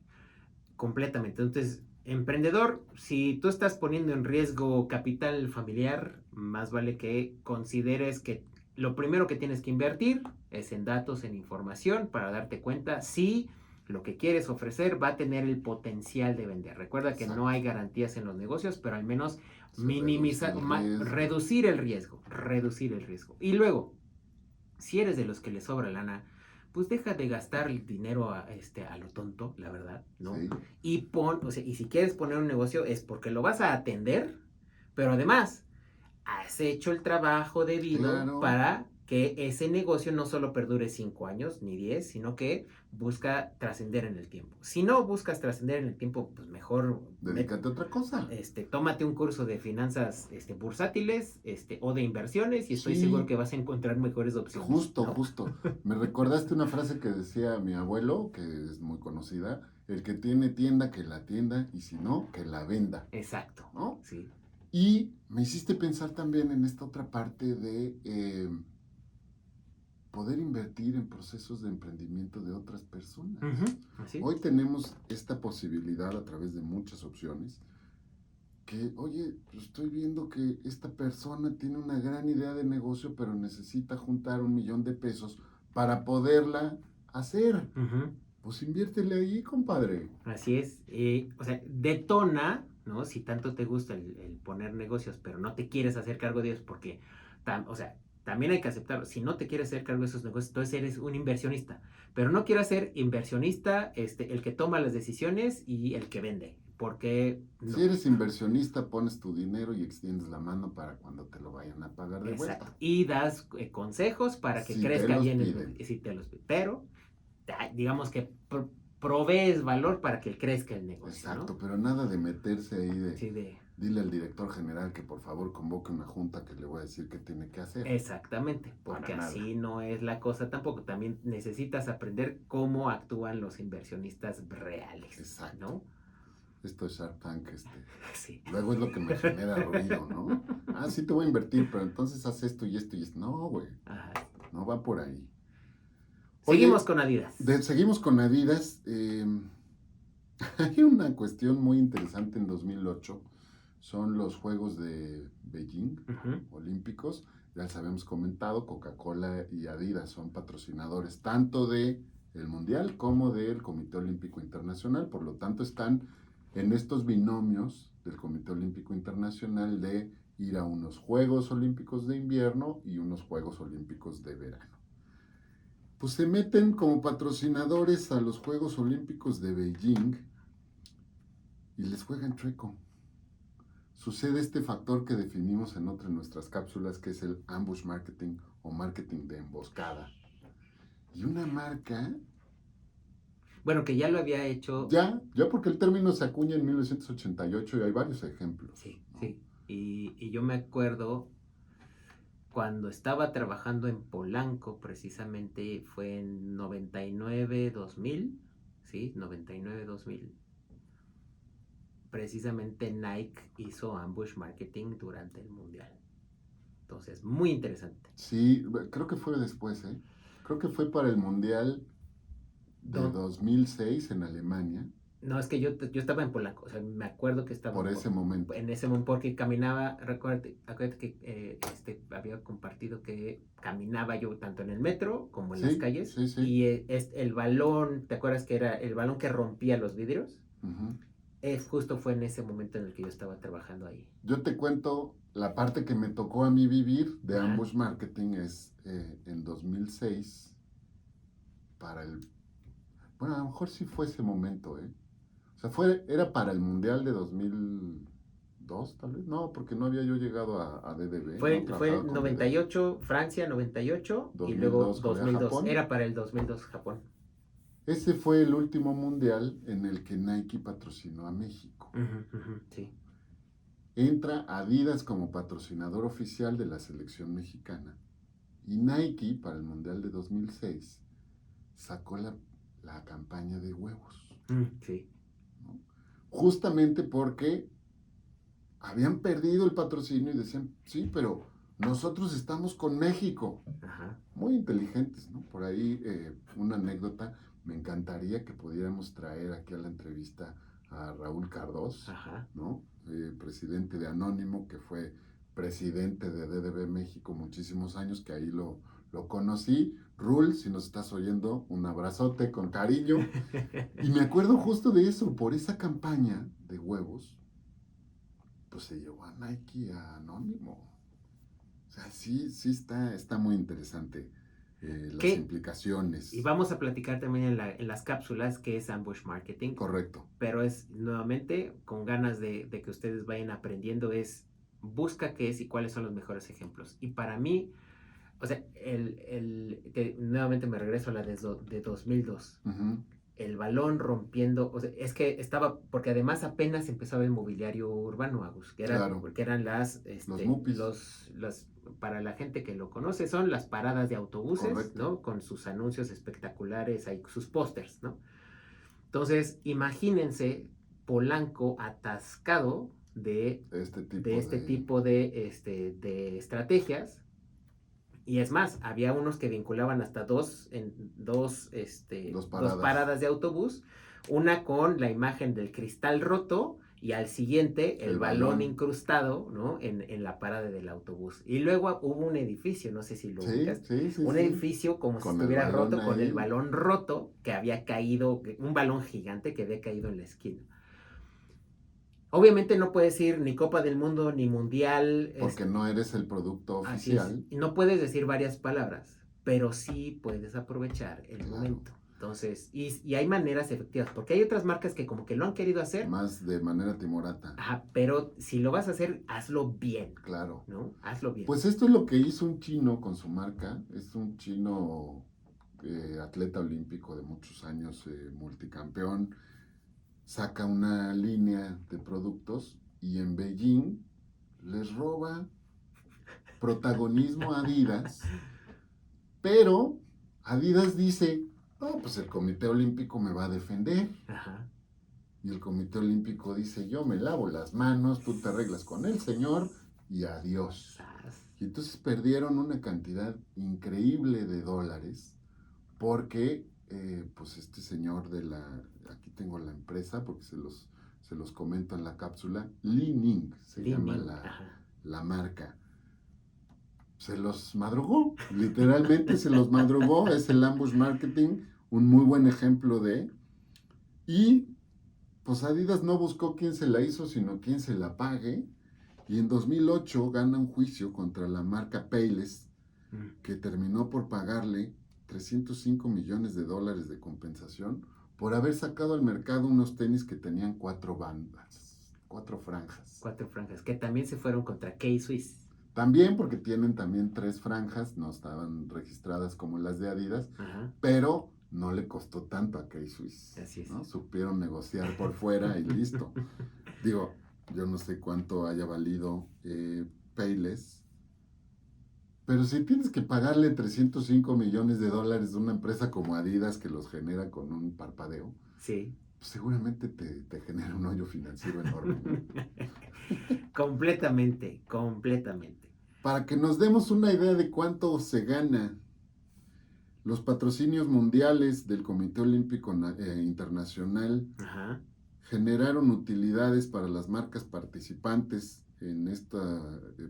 completamente. Entonces, emprendedor, si tú estás poniendo en riesgo capital familiar, más vale que consideres que lo primero que tienes que invertir es en datos, en información, para darte cuenta si lo que quieres ofrecer va a tener el potencial de vender. Recuerda que no hay garantías en los negocios, pero al menos minimizar, reducir el riesgo, reducir el riesgo. Y luego, si eres de los que le sobra lana, pues deja de gastar el dinero a lo tonto, la verdad, ¿no? Sí. Y y si quieres poner un negocio es porque lo vas a atender, pero además has hecho el trabajo debido para que ese negocio no solo perdure 5 años ni 10, sino que busca trascender en el tiempo. Si no buscas trascender en el tiempo, pues mejor dedícate a otra cosa. Tómate un curso de finanzas bursátiles o de inversiones y estoy seguro que vas a encontrar mejores opciones. Justo, ¿no? Justo. Me recordaste una frase que decía mi abuelo, que es muy conocida: el que tiene tienda, que la tienda, y si no, que la venda. Exacto, ¿no? Sí. Y me hiciste pensar también en esta otra parte de poder invertir en procesos de emprendimiento de otras personas. Así. Hoy tenemos esta posibilidad a través de muchas opciones que, oye, pues estoy viendo que esta persona tiene una gran idea de negocio, pero necesita juntar $1,000,000 para poderla hacer. Pues inviértele ahí, compadre. Así es. O sea, detona, ¿no? Si tanto te gusta el poner negocios, pero no te quieres hacer cargo de ellos porque, o sea, también hay que aceptarlo. Si no te quieres hacer cargo de esos negocios, entonces eres un inversionista. Pero no quiero ser inversionista, el que toma las decisiones y el que vende. Porque no. Si eres inversionista, pones tu dinero y extiendes la mano para cuando te lo vayan a pagar de Exacto. vuelta. Y das consejos para que crezca bien. Si te los piden. Pero digamos que provees valor para que crezca el negocio. Exacto, ¿no? Pero nada de meterse ahí dile al director general que por favor convoque una junta que le voy a decir qué tiene que hacer. Exactamente, porque así no es la cosa tampoco. También necesitas aprender cómo actúan los inversionistas reales. Exacto. ¿no? Esto es Shark Tank, Sí. Luego es lo que me genera ruido, ¿no? Sí te voy a invertir, pero entonces haz esto y esto y esto. No, güey. No va por ahí. Seguimos con Adidas. Seguimos con Adidas. Hay una cuestión muy interesante en 2008. Son los Juegos de Beijing, olímpicos, Ya les habíamos comentado, Coca-Cola y Adidas son patrocinadores tanto de el Mundial como del Comité Olímpico Internacional, por lo tanto están en estos binomios del Comité Olímpico Internacional de ir a unos Juegos Olímpicos de invierno y unos Juegos Olímpicos de verano. Pues se meten como patrocinadores a los Juegos Olímpicos de Beijing y les juegan chueco. Sucede este factor que definimos en otra de nuestras cápsulas, que es el ambush marketing o marketing de emboscada. Y una marca... Bueno, que ya lo había hecho. Ya porque el término se acuña en 1988 y hay varios ejemplos. Sí, ¿no? sí. Y yo me acuerdo cuando estaba trabajando en Polanco, precisamente fue en 99-2000, ¿sí? 99-2000. Precisamente Nike hizo ambush marketing durante el Mundial. Entonces, muy interesante. Sí, creo que fue después, ¿eh? Creo que fue para el Mundial de 2006 en Alemania. No, es que yo estaba en Polanco, o sea, me acuerdo que estaba por ese momento. En ese momento, porque caminaba, acuérdate que había compartido que caminaba yo tanto en el metro como en las calles. Sí. Y el balón, ¿te acuerdas que era el balón que rompía los vidrios? Uh-huh. Justo fue en ese momento en el que yo estaba trabajando ahí. Yo te cuento la parte que me tocó a mí vivir de ambush marketing es en 2006 para el... Bueno, a lo mejor sí fue ese momento, ¿eh? O sea, era para el Mundial de 2002, tal vez. No, porque no había yo llegado a DDB. Fue 98, Francia 98 2002, y luego 2002. Era para el 2002 Japón. Ese fue el último Mundial en el que Nike patrocinó a México. Sí. Entra Adidas como patrocinador oficial de la selección mexicana. Y Nike, para el Mundial de 2006, sacó la campaña de huevos. Sí. ¿No? Justamente porque habían perdido el patrocinio y decían, sí, pero nosotros estamos con México. Ajá. Muy inteligentes, ¿no? Por ahí una anécdota, me encantaría que pudiéramos traer aquí a la entrevista a Raúl Cardós, ¿no? Presidente de Anónimo, que fue presidente de DDB México muchísimos años, que ahí lo conocí. Rul, si nos estás oyendo, un abrazote con cariño. Y me acuerdo justo de eso, por esa campaña de huevos, pues se llevó a Nike a Anónimo. O sea, sí está muy interesante las implicaciones. Y vamos a platicar también en las cápsulas qué es ambush marketing. Correcto. Pero es nuevamente con ganas de que ustedes vayan aprendiendo, busca qué es y cuáles son los mejores ejemplos. Y para mí, o sea, nuevamente me regreso a la de 2002. Uh-huh. El balón rompiendo, o sea, es que estaba, porque además apenas empezaba el mobiliario urbano, Agus, que eran los mupis. Para la gente que lo conoce, son las paradas de autobuses, correcto, ¿no? Con sus anuncios espectaculares, sus pósters, ¿no? Entonces, imagínense Polanco atascado de este tipo de estrategias. Y es más, había unos que vinculaban hasta dos paradas de autobús, una con la imagen del cristal roto y al siguiente el balón incrustado, ¿no? En la parada del autobús. Y luego hubo un edificio, no sé si lo ubicas, edificio como si estuviera roto, con el balón roto que había caído, un balón gigante que había caído en la esquina. Obviamente no puedes ir ni Copa del Mundo ni Mundial. Porque no eres el producto oficial. Y no puedes decir varias palabras, pero sí puedes aprovechar el momento. Entonces, y hay maneras efectivas, porque hay otras marcas que como que lo han querido hacer. Más de manera timorata. Ajá, pero si lo vas a hacer, hazlo bien. Claro. ¿No? Hazlo bien. Pues esto es lo que hizo un chino con su marca. Es un chino atleta olímpico de muchos años, multicampeón. Saca una línea de productos y en Beijing les roba protagonismo a Adidas, pero Adidas dice, no, pues el Comité Olímpico me va a defender. Ajá. Y el Comité Olímpico dice, yo me lavo las manos, tú te arreglas con el señor y adiós. Y entonces perdieron una cantidad increíble de dólares porque pues este señor aquí tengo la empresa porque se los comento en la cápsula, Li Ning se llama la marca. se los madrugó, literalmente se los madrugó, es el ambush marketing, un muy buen ejemplo de, y pues Adidas no buscó quién se la hizo, sino quién se la pague, y en 2008 gana un juicio contra la marca Payless, que terminó por pagarle 305 millones de dólares de compensación por haber sacado al mercado unos tenis que tenían 4 franjas. 4 franjas, que también se fueron contra K-Swiss. También porque tienen también 3 franjas, no estaban registradas como las de Adidas, Ajá. pero no le costó tanto a K-Swiss. Así es. ¿No? Supieron negociar por fuera y listo. Digo, yo no sé cuánto haya valido Payless, pero si tienes que pagarle 305 millones de dólares a una empresa como Adidas que los genera con un parpadeo, Sí. pues seguramente te genera un hoyo financiero enorme. Completamente. Para que nos demos una idea de cuánto se gana, los patrocinios mundiales del Comité Olímpico Internacional Ajá. generaron utilidades para las marcas participantes en este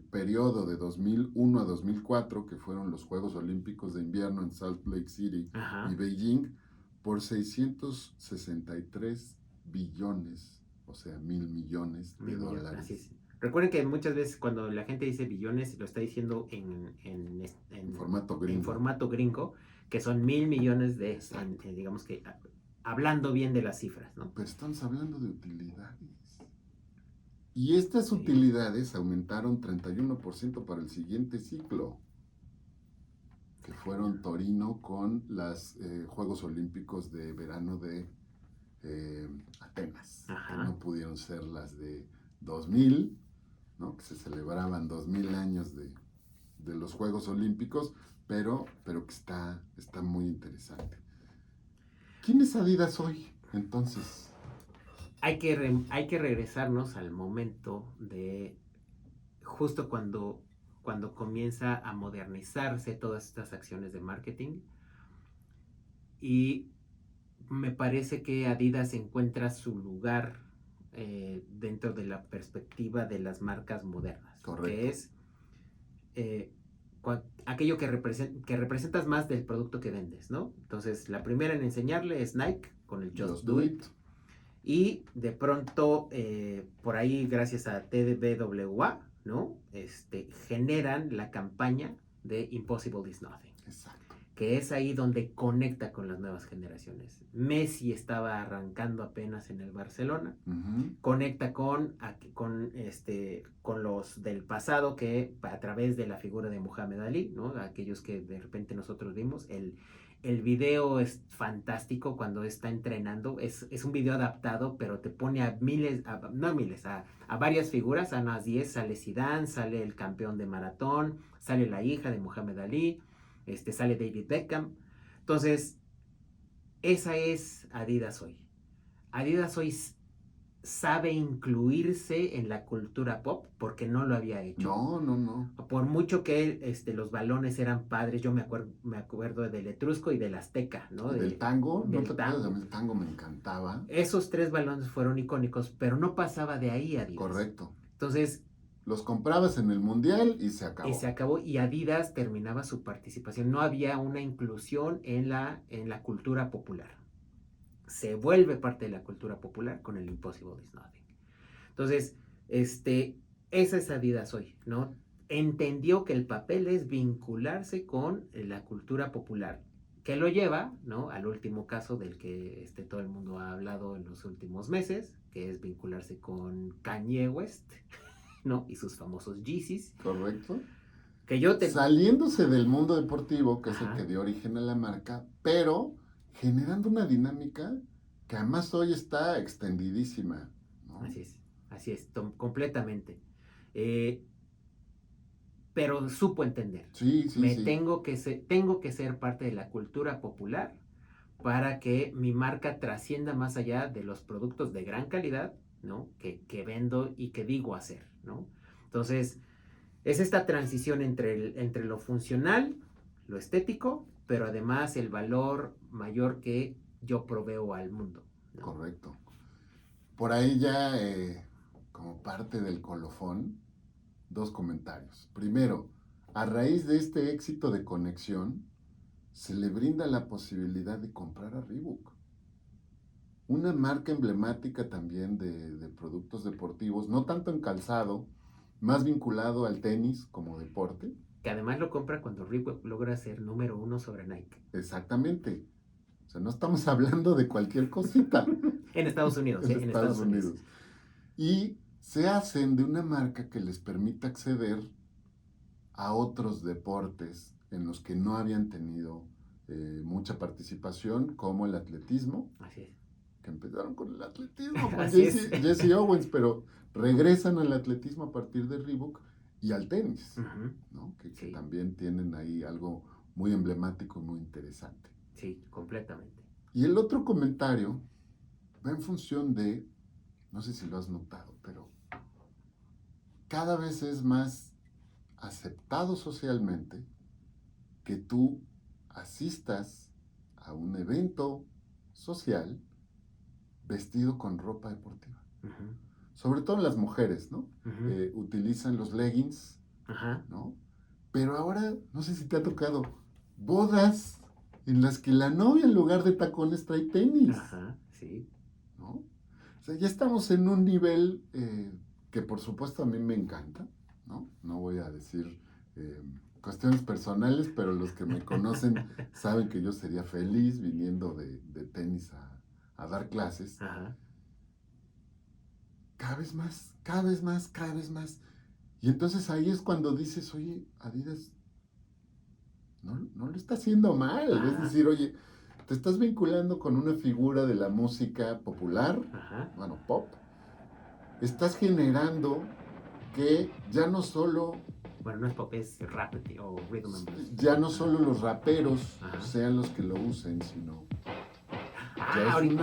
periodo de 2001 a 2004, que fueron los Juegos Olímpicos de Invierno en Salt Lake City Ajá. y Beijing, por 663 billones, o sea, 1,000 millones de dólares. Así es. Recuerden que muchas veces cuando la gente dice billones, lo está diciendo en formato gringo. En formato gringo, que son 1,000 millones digamos que hablando bien de las cifras, ¿no? Pero estamos hablando de utilidades. Y estas utilidades aumentaron 31% para el siguiente ciclo, que fueron Torino con los Juegos Olímpicos de verano de Atenas, Ajá. que no pudieron ser las de 2000, ¿no? Que se celebraban 2000 años de los Juegos Olímpicos, pero que está muy interesante. ¿Quién es Adidas hoy, entonces? Hay que regresarnos al momento de justo cuando comienza a modernizarse todas estas acciones de marketing, y me parece que Adidas encuentra su lugar dentro de la perspectiva de las marcas modernas. Correcto. Que es aquello que representas más del producto que vendes, ¿no? Entonces, la primera en enseñarle es Nike con el Just Do It. Y de pronto, por ahí, gracias a TBWA, ¿no? Generan la campaña de Impossible is Nothing. Exacto. Que es ahí donde conecta con las nuevas generaciones. Messi estaba arrancando apenas en el Barcelona, conecta con los del pasado, que a través de la figura de Muhammad Ali, ¿no? Aquellos que de repente nosotros vimos, el video es fantástico cuando está entrenando, es un video adaptado, pero te pone a varias figuras, a unas 10, sale Zidane, sale el campeón de maratón, sale la hija de Muhammad Ali, sale David Beckham. Entonces, esa es Adidas hoy. Adidas hoy sabe incluirse en la cultura pop porque no lo había hecho. No. Por mucho que los balones eran padres, yo me acuerdo del Etrusco y del Azteca, ¿no? Del tango, del tango. El tango me encantaba. Esos 3 balones fueron icónicos, pero no pasaba de ahí Adidas. Correcto. Entonces, los comprabas en el Mundial y se acabó. Y Adidas terminaba su participación. No había una inclusión en la cultura popular. Se vuelve parte de la cultura popular con el Impossible is Nothing. Entonces, esa es Adidas hoy, ¿no? Entendió que el papel es vincularse con la cultura popular, que lo lleva, ¿no? Al último caso del que todo el mundo ha hablado en los últimos meses, que es vincularse con Kanye West, ¿no? Y sus famosos Yeezys. Correcto. Que saliéndose del mundo deportivo, que es el que dio origen a la marca, pero generando una dinámica que además hoy está extendidísima, ¿no? Así es, completamente. Pero supo entender. Sí. Tengo que ser parte de la cultura popular para que mi marca trascienda más allá de los productos de gran calidad, ¿no? Que vendo y que digo hacer, ¿no? Entonces, es esta transición entre lo funcional, lo estético, pero además el valor mayor que yo proveo al mundo, ¿no? Correcto. Por ahí ya, como parte del colofón, 2 comentarios. Primero, a raíz de este éxito de conexión, se le brinda la posibilidad de comprar a Reebok. Una marca emblemática también de productos deportivos, no tanto en calzado, más vinculado al tenis como deporte. Que además lo compra cuando Reebok logra ser número 1 sobre Nike. Exactamente. O sea, no estamos hablando de cualquier cosita. En Estados Unidos, En en Estados Unidos. Y se hacen de una marca que les permite acceder a otros deportes en los que no habían tenido mucha participación, como el atletismo. Así es. Que empezaron con el atletismo, con Así Jesse Owens, pero regresan al atletismo a partir de Reebok y al tenis, ¿no? Que también tienen ahí algo muy emblemático y muy interesante. Sí, completamente. Y el otro comentario va en función de, no sé si lo has notado, pero cada vez es más aceptado socialmente que tú asistas a un evento social vestido con ropa deportiva. Sobre todo las mujeres, ¿no? Utilizan los leggings, ¿no? Pero ahora, no sé si te ha tocado, bodas en las que la novia en lugar de tacones trae tenis. Sí. ¿No? O sea, ya estamos en un nivel que por supuesto a mí me encanta, ¿no? No voy a decir cuestiones personales, pero los que me conocen saben que yo sería feliz viniendo de tenis a dar clases. Cada vez más, cada vez más, cada vez más. Y entonces ahí es cuando dices, oye, Adidas no lo está haciendo mal. Es decir, oye, te estás vinculando con una figura de la música popular, bueno, pop. Estás generando que ya no solo... Bueno, no es pop, es rap o rhythm and blues. Ya no solo los raperos sean los que lo usen, sino ya es un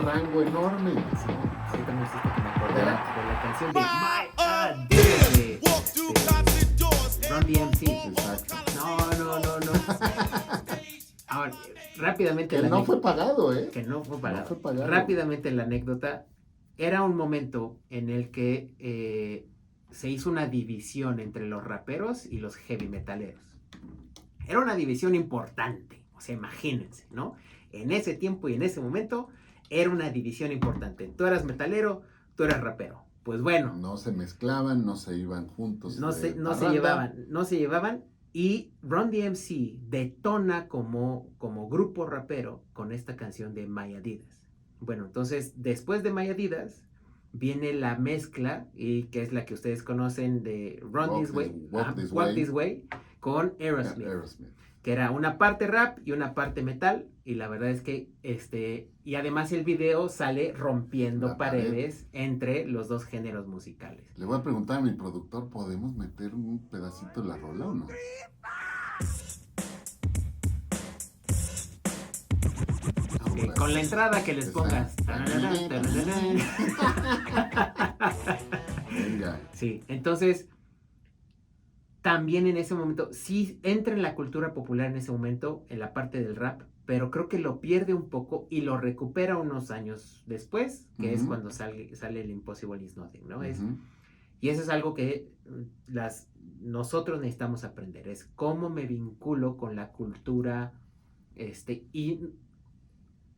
rango enorme. Sí, ahorita me hiciste que me acordé de la canción de My Adidas de Run DMC. Exacto. No. Ahora, rápidamente que no fue pagado, ¿eh? Que no fue pagado. No fue pagado. Rápidamente la anécdota. Era un momento en el que se hizo una división entre los raperos y los heavy metaleros. Era una división importante. O sea, imagínense, ¿no? En ese tiempo y en ese momento era una división importante. Tú eras metalero, tú eras rapero. Pues bueno. No se mezclaban, no se iban juntos. No se llevaban. Y Run DMC detona como grupo rapero con esta canción de My Adidas. Bueno, entonces después de My Adidas viene la mezcla, y que es la que ustedes conocen de Walk This Way con Aerosmith. Que era una parte rap y una parte metal, y la verdad es que y además el video sale rompiendo paredes entre los dos géneros musicales. Le voy a preguntar a mi productor, ¿podemos meter un pedacito de la rola o no? Okay, con la entrada que les pongas. Venga. Sí, entonces también en ese momento, sí entra en la cultura popular en ese momento, en la parte del rap, pero creo que lo pierde un poco y lo recupera unos años después, que es cuando sale el Impossible Is Nothing, ¿no? Y eso es algo que nosotros necesitamos aprender, es cómo me vinculo con la cultura, y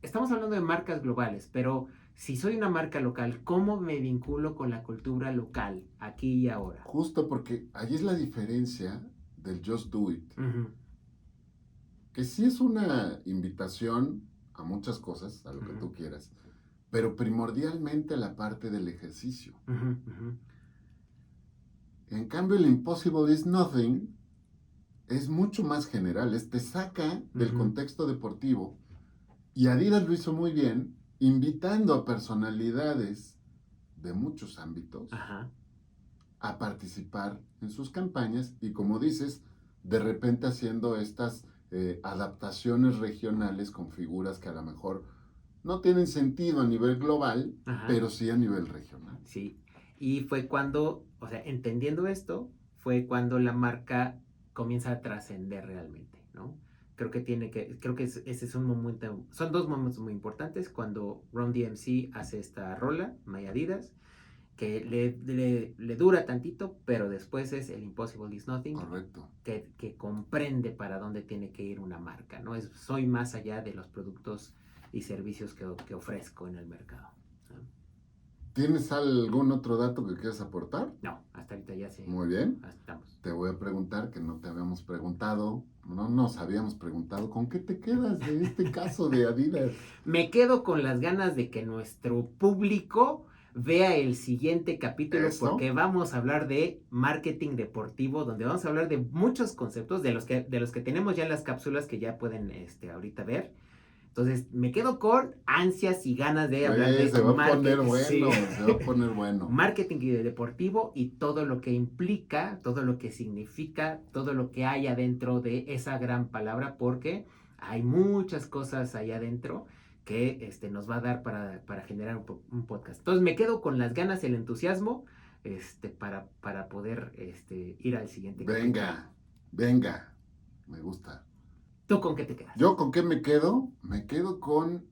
estamos hablando de marcas globales, pero si soy una marca local, ¿cómo me vinculo con la cultura local, aquí y ahora? Justo porque ahí es la diferencia del Just Do It. Que sí es una invitación a muchas cosas, a lo que tú quieras, pero primordialmente a la parte del ejercicio. En cambio, el Impossible Is Nothing es mucho más general, te saca del contexto deportivo, y Adidas lo hizo muy bien, invitando a personalidades de muchos ámbitos a participar en sus campañas, y como dices, de repente haciendo estas adaptaciones regionales con figuras que a lo mejor no tienen sentido a nivel global, pero sí a nivel regional. Sí, y fue cuando, o sea, entendiendo esto, fue cuando la marca comienza a trascender realmente, ¿no? Creo que ese es un momento, son dos momentos muy importantes, cuando Run DMC hace esta rola, My Adidas, que le dura tantito, pero después es el Impossible is Nothing. Correcto. Que comprende para dónde tiene que ir una marca, ¿no? Soy más allá de los productos y servicios que ofrezco en el mercado, ¿no? ¿Tienes algún otro dato que quieras aportar? No, hasta ahorita ya sí. Muy bien. Estamos. Te voy a preguntar, que no te habíamos preguntado, no nos habíamos preguntado, ¿con qué te quedas de este caso de Adidas? Me quedo con las ganas de que nuestro público vea el siguiente capítulo. ¿Eso? Porque vamos a hablar de marketing deportivo, donde vamos a hablar de muchos conceptos de los que tenemos ya en las cápsulas que ya pueden ahorita ver. Entonces, me quedo con ansias y ganas de hablar de se va a marketing. poner bueno, Sí. se va a poner bueno. Marketing deportivo y todo lo que implica, todo lo que significa, todo lo que hay adentro de esa gran palabra, porque hay muchas cosas ahí adentro que nos va a dar para generar un podcast. Entonces, me quedo con las ganas, el entusiasmo, para poder ir al siguiente capítulo. Venga, me gusta. ¿Tú con qué te quedas? ¿Yo con qué me quedo? Me quedo con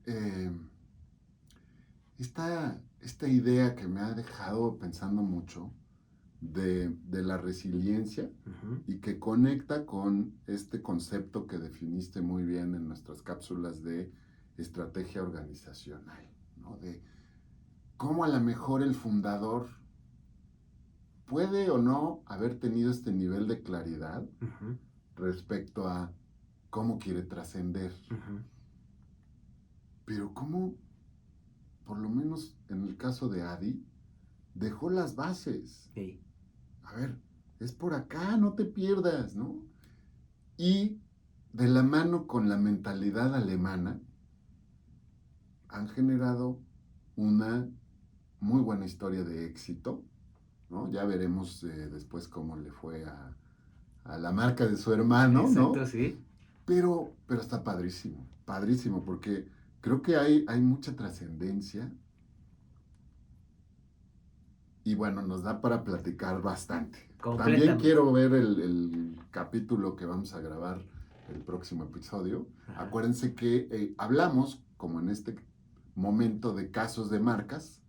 esta idea que me ha dejado pensando mucho de la resiliencia y que conecta con este concepto que definiste muy bien en nuestras cápsulas de estrategia organizacional, ¿no? De cómo a lo mejor el fundador puede o no haber tenido este nivel de claridad respecto a cómo quiere trascender. Pero cómo, por lo menos en el caso de Adi, dejó las bases. Sí. A ver, es por acá, no te pierdas, ¿no? Y de la mano con la mentalidad alemana, han generado una muy buena historia de éxito, ¿no? Ya veremos después cómo le fue a la marca de su hermano, exacto, ¿no? Sí. Pero está padrísimo, porque creo que hay mucha trascendencia y bueno, nos da para platicar bastante. También quiero ver el capítulo que vamos a grabar el próximo episodio. Ajá. Acuérdense que hablamos, como en este momento, de casos de marcas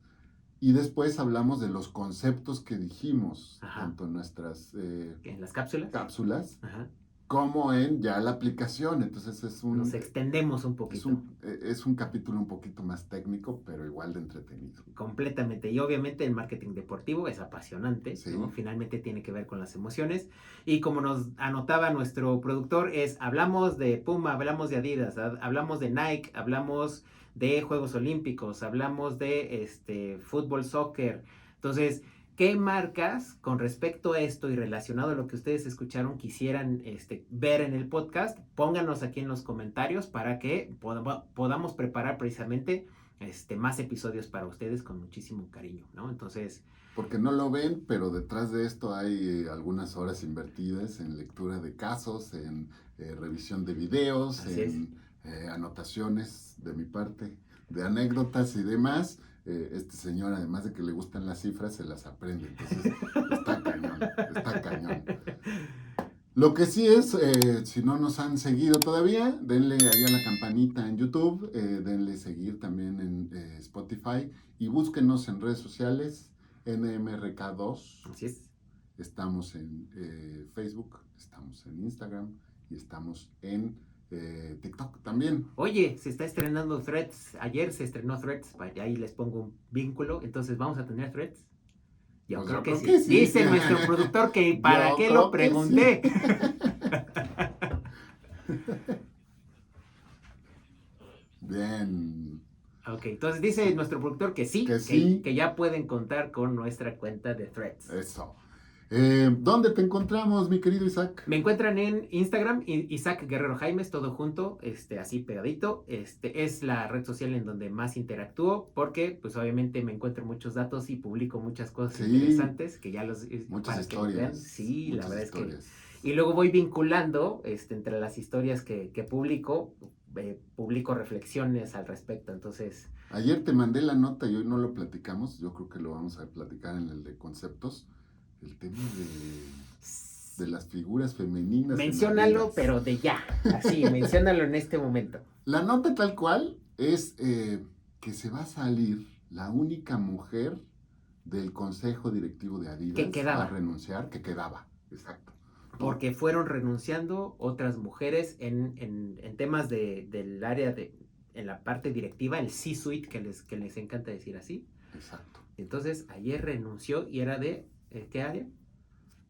y después hablamos de los conceptos que dijimos, ajá, tanto en nuestras en las cápsulas. Ajá. Como en ya la aplicación. Entonces nos extendemos un poquito. Es un capítulo un poquito más técnico, pero igual de entretenido. Completamente. Y obviamente el marketing deportivo es apasionante, sí, ¿no? Finalmente tiene que ver con las emociones. Y como nos anotaba nuestro productor, hablamos de Puma, hablamos de Adidas, hablamos de Nike, hablamos de Juegos Olímpicos, hablamos de fútbol, soccer. Entonces, ¿qué marcas con respecto a esto y relacionado a lo que ustedes escucharon quisieran ver en el podcast? Pónganos aquí en los comentarios para que podamos preparar precisamente más episodios para ustedes con muchísimo cariño, ¿no? Entonces... Porque no lo ven, pero detrás de esto hay algunas horas invertidas en lectura de casos, en revisión de videos, en anotaciones de mi parte, de anécdotas y demás. Este señor, además de que le gustan las cifras, se las aprende. Entonces, está cañón. Lo que sí es, si no nos han seguido todavía, denle ahí a la campanita en YouTube, denle seguir también en Spotify y búsquenos en redes sociales, NMRK2. Así es. Estamos en Facebook, estamos en Instagram y estamos en TikTok también. Oye, se está estrenando Threads. Ayer se estrenó Threads. Ahí les pongo un vínculo. Entonces, ¿vamos a tener Threads? Yo creo que sí. Dice nuestro productor que para qué lo pregunté. Sí. Bien. Ok, entonces dice nuestro productor que sí, que ya pueden contar con nuestra cuenta de Threads. Eso. ¿Dónde te encontramos, mi querido Isaac? Me encuentran en Instagram, Isaac Guerrero Jaimes, todo junto, así pegadito. Es la red social en donde más interactúo, porque pues obviamente me encuentro muchos datos y publico muchas cosas interesantes que ya los... Muchas historias. Sí, muchas la verdad historias. Es que... Y luego voy vinculando, entre las historias que publico, publico reflexiones al respecto, entonces... Ayer te mandé la nota y hoy no lo platicamos, yo creo que lo vamos a platicar en el de conceptos. El tema de las figuras femeninas. Menciónalo, pero de ya. Así, menciónalo en este momento. La nota tal cual es que se va a salir la única mujer del consejo directivo de Adidas Que quedaba. a renunciar, que quedaba, exacto. ¿No? Porque fueron renunciando otras mujeres en temas del área en la parte directiva, el C-suite, que les encanta decir así. Exacto. Entonces, ayer renunció y era de, ¿qué área?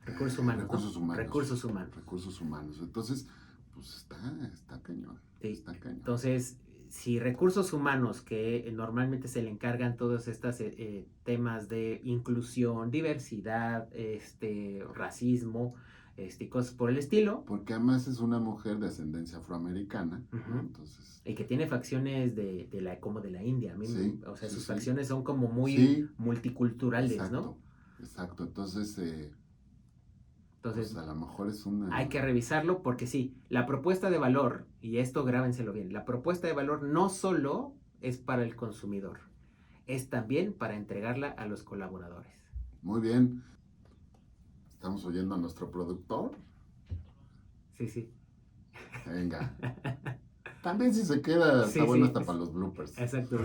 Recursos humanos, Recursos ¿no? humanos. Recursos humanos. Recursos humanos. Entonces, pues está cañón. Sí. Está cañón. Entonces, si recursos humanos, que normalmente se le encargan todos estos temas de inclusión, diversidad, racismo, cosas por el estilo. Porque además es una mujer de ascendencia afroamericana, Uh-huh. ¿no? Entonces... Y que tiene facciones como de la India. Sí, o sea, sí, sus sí. facciones son como muy Sí. multiculturales, Exacto, ¿no? exacto. Entonces, Entonces, pues a lo mejor es una... hay que revisarlo porque sí, la propuesta de valor, y esto grábenselo bien, la propuesta de valor no solo es para el consumidor, es también para entregarla a los colaboradores. Muy bien. Estamos oyendo a nuestro productor. Sí, sí. Venga. También si se queda, Sí, está bueno sí. hasta para los bloopers. Exacto.